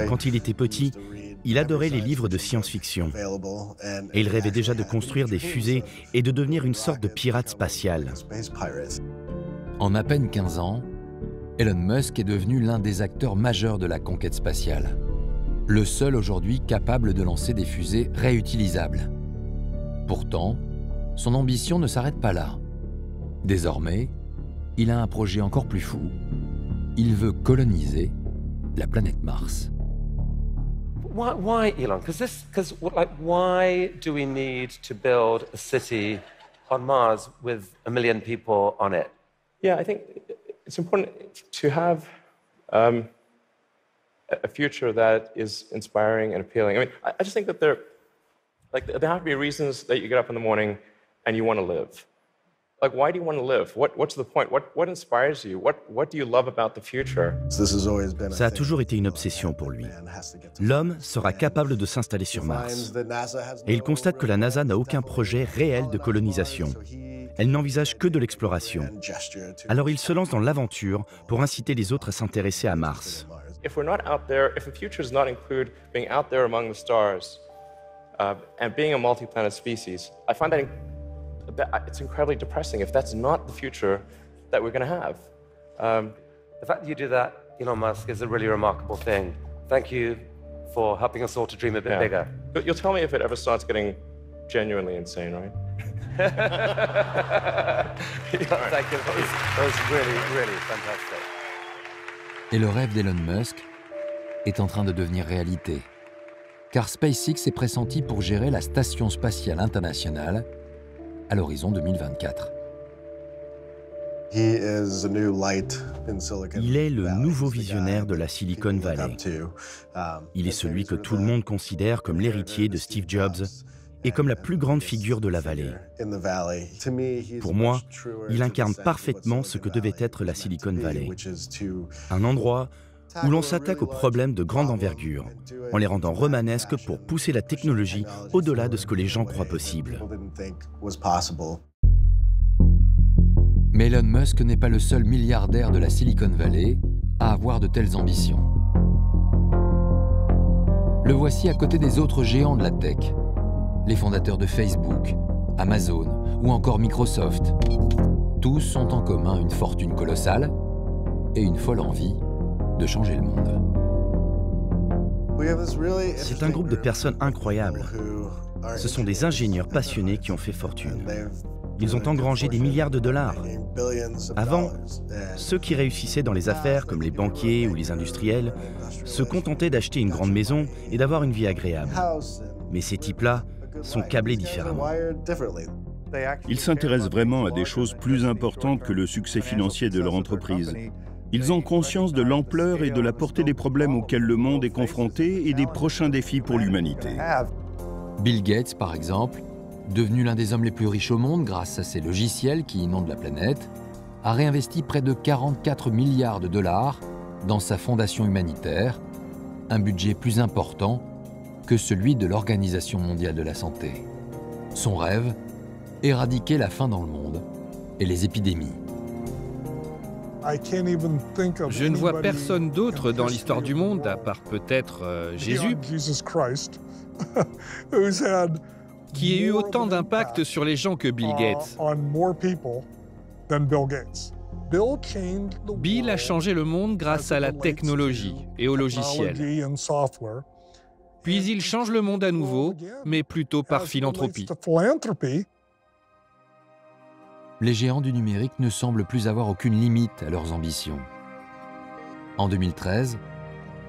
Quand il était petit, il adorait les livres de science-fiction. Et il rêvait déjà de construire des fusées et de devenir une sorte de pirate spatial. En à peine 15 ans, Elon Musk est devenu l'un des acteurs majeurs de la conquête spatiale. Le seul aujourd'hui capable de lancer des fusées réutilisables. Pourtant, son ambition ne s'arrête pas là. Désormais, il a un projet encore plus fou. Il veut coloniser la planète Mars. Why Elon? Why do we need to build a city on Mars with 1 million people on it? Yeah, I think it's important to have a future that is inspiring and appealing. I mean, I just think that there have to be reasons that you get up in the morning and you want to live. Like, why do you want to live? What's the point? What inspires you? What do you love about the future? Ça a toujours été une obsession pour lui. L'homme sera capable de s'installer sur Mars. Et il constate que la NASA n'a aucun projet réel de colonisation. Elle n'envisage que de l'exploration. Alors il se lance dans l'aventure pour inciter les autres à s'intéresser à Mars. If we're not out there, if the future does not include being out there among the stars and being a multi-planet species, I find that it's incredibly depressing if that's not the future that we're going to have. The fact that you do that, Elon Musk, is a really remarkable thing. Thank you for helping us all to dream a bit bigger. You'll tell me if it ever starts getting genuinely insane, right? Thank you. That was really, really fantastic. Et le rêve d'Elon Musk est en train de devenir réalité. Car SpaceX est pressenti pour gérer la Station spatiale internationale à l'horizon 2024. Il est le nouveau visionnaire de la Silicon Valley. Il est celui que tout le monde considère comme l'héritier de Steve Jobs et comme la plus grande figure de la vallée. Pour moi, il incarne parfaitement ce que devait être la Silicon Valley. Un endroit où l'on s'attaque aux problèmes de grande envergure, en les rendant romanesques pour pousser la technologie au-delà de ce que les gens croient possible. Mais Elon Musk n'est pas le seul milliardaire de la Silicon Valley à avoir de telles ambitions. Le voici à côté des autres géants de la tech, les fondateurs de Facebook, Amazon ou encore Microsoft. Tous ont en commun une fortune colossale et une folle envie de changer le monde. C'est un groupe de personnes incroyables. Ce sont des ingénieurs passionnés qui ont fait fortune. Ils ont engrangé des milliards de dollars. Avant, ceux qui réussissaient dans les affaires, comme les banquiers ou les industriels, se contentaient d'acheter une grande maison et d'avoir une vie agréable. Mais ces types-là sont câblés différemment. Ils s'intéressent vraiment à des choses plus importantes que le succès financier de leur entreprise. Ils ont conscience de l'ampleur et de la portée des problèmes auxquels le monde est confronté et des prochains défis pour l'humanité. Bill Gates, par exemple, devenu l'un des hommes les plus riches au monde grâce à ses logiciels qui inondent la planète, a réinvesti près de 44 milliards de dollars dans sa fondation humanitaire, un budget plus important que celui de l'Organisation mondiale de la santé. Son rêve, éradiquer la faim dans le monde et les épidémies. Je ne vois personne d'autre dans l'histoire du monde, à part peut-être Jésus, qui ait eu autant d'impact sur les gens que Bill Gates. Bill a changé le monde grâce à la technologie et au logiciel. Puis il change le monde à nouveau, mais plutôt par philanthropie. Les géants du numérique ne semblent plus avoir aucune limite à leurs ambitions. En 2013,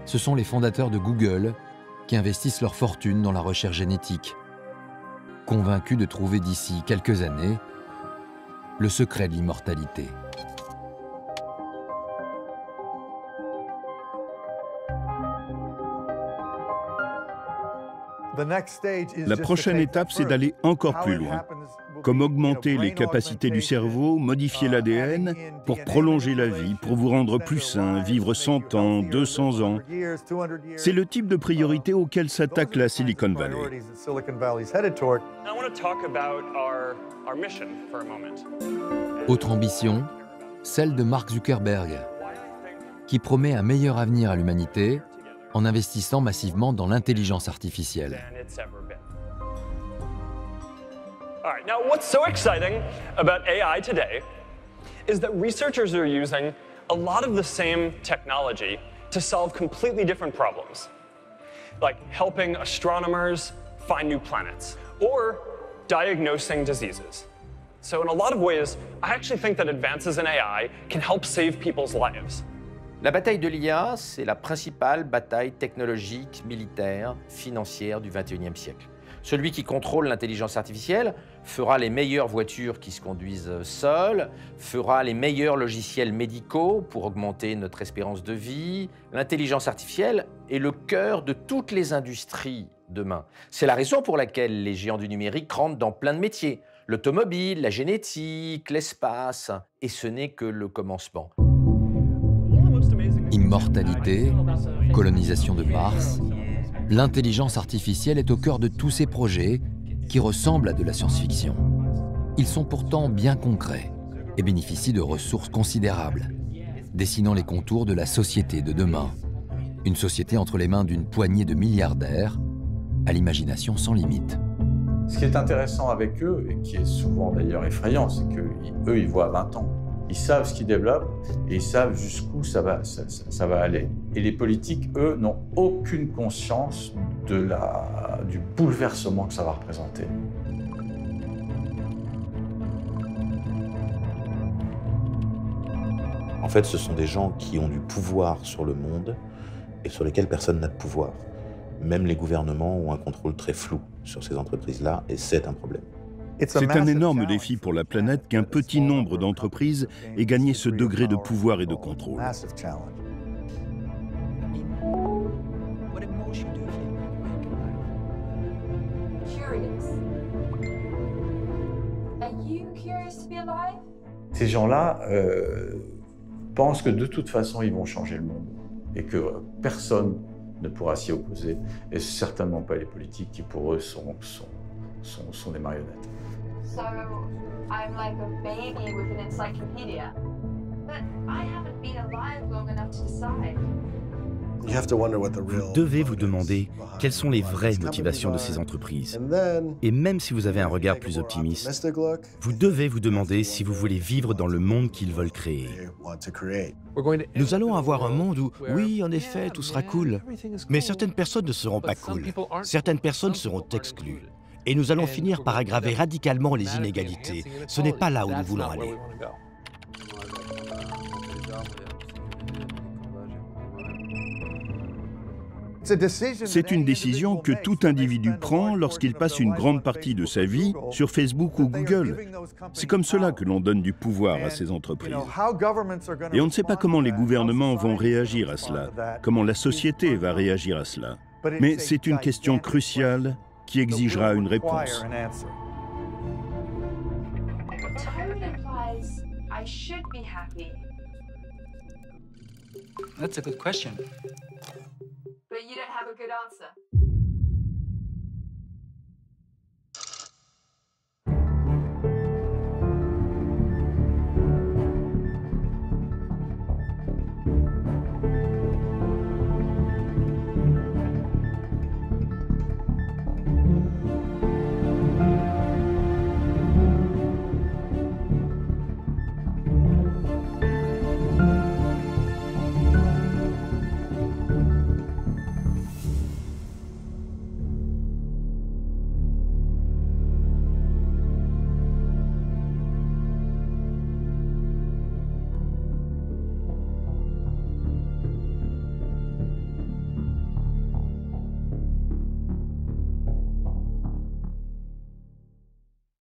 ce sont les fondateurs de Google qui investissent leur fortune dans la recherche génétique, convaincus de trouver d'ici quelques années le secret de l'immortalité. La prochaine étape, c'est d'aller encore plus loin. Comme augmenter les capacités du cerveau, modifier l'ADN pour prolonger la vie, pour vous rendre plus sain, vivre 100 ans, 200 ans. C'est le type de priorité auquel s'attaque la Silicon Valley. Autre ambition, celle de Mark Zuckerberg. qui promet un meilleur avenir à l'humanité en investissant massivement dans l'intelligence artificielle. All right, now what's so exciting about AI today is that researchers are using a lot of the same technology to solve completely different problems, like helping astronomers find new planets or diagnosing diseases. So in a lot of ways, I actually think that advances in AI can help save people's lives. La bataille de l'IA, c'est la principale bataille technologique, militaire, financière du XXIe siècle. Celui qui contrôle l'intelligence artificielle fera les meilleures voitures qui se conduisent seules, fera les meilleurs logiciels médicaux pour augmenter notre espérance de vie. L'intelligence artificielle est le cœur de toutes les industries demain. C'est la raison pour laquelle les géants du numérique rentrent dans plein de métiers. L'automobile, la génétique, l'espace. Et ce n'est que le commencement. Immortalité, colonisation de Mars, l'intelligence artificielle est au cœur de tous ces projets qui ressemblent à de la science-fiction. Ils sont pourtant bien concrets et bénéficient de ressources considérables, dessinant les contours de la société de demain. Une société entre les mains d'une poignée de milliardaires, à l'imagination sans limite. Ce qui est intéressant avec eux, et qui est souvent d'ailleurs effrayant, c'est qu'eux, ils voient à 20 ans. Ils savent ce qu'ils développent et ils savent jusqu'où ça va aller. Et les politiques, eux, n'ont aucune conscience du bouleversement que ça va représenter. En fait, ce sont des gens qui ont du pouvoir sur le monde et sur lesquels personne n'a de pouvoir. Même les gouvernements ont un contrôle très flou sur ces entreprises-là et c'est un problème. C'est un énorme défi pour la planète qu'un petit nombre d'entreprises ait gagné ce degré de pouvoir et de contrôle. Ces gens-là pensent que de toute façon, ils vont changer le monde et que personne ne pourra s'y opposer, et certainement pas les politiques qui, pour eux, sont des marionnettes. So I'm like a baby with an encyclopedia, but I haven't been alive long enough to decide. Vous devez vous demander quelles sont les vraies motivations de ces entreprises. Et même si vous avez un regard plus optimiste, vous devez vous demander si vous voulez vivre dans le monde qu'ils veulent créer. Nous allons avoir un monde où, oui, en effet, tout sera cool, mais certaines personnes ne seront pas cool. Certaines personnes seront exclues. Et nous allons finir par aggraver radicalement les inégalités. Ce n'est pas là où nous voulons aller. C'est une décision que tout individu prend lorsqu'il passe une grande partie de sa vie sur Facebook ou Google. C'est comme cela que l'on donne du pouvoir à ces entreprises. Et on ne sait pas comment les gouvernements vont réagir à cela, comment la société va réagir à cela. Mais c'est une question cruciale qui exigera une réponse. That's a good question. But you don't have a good answer.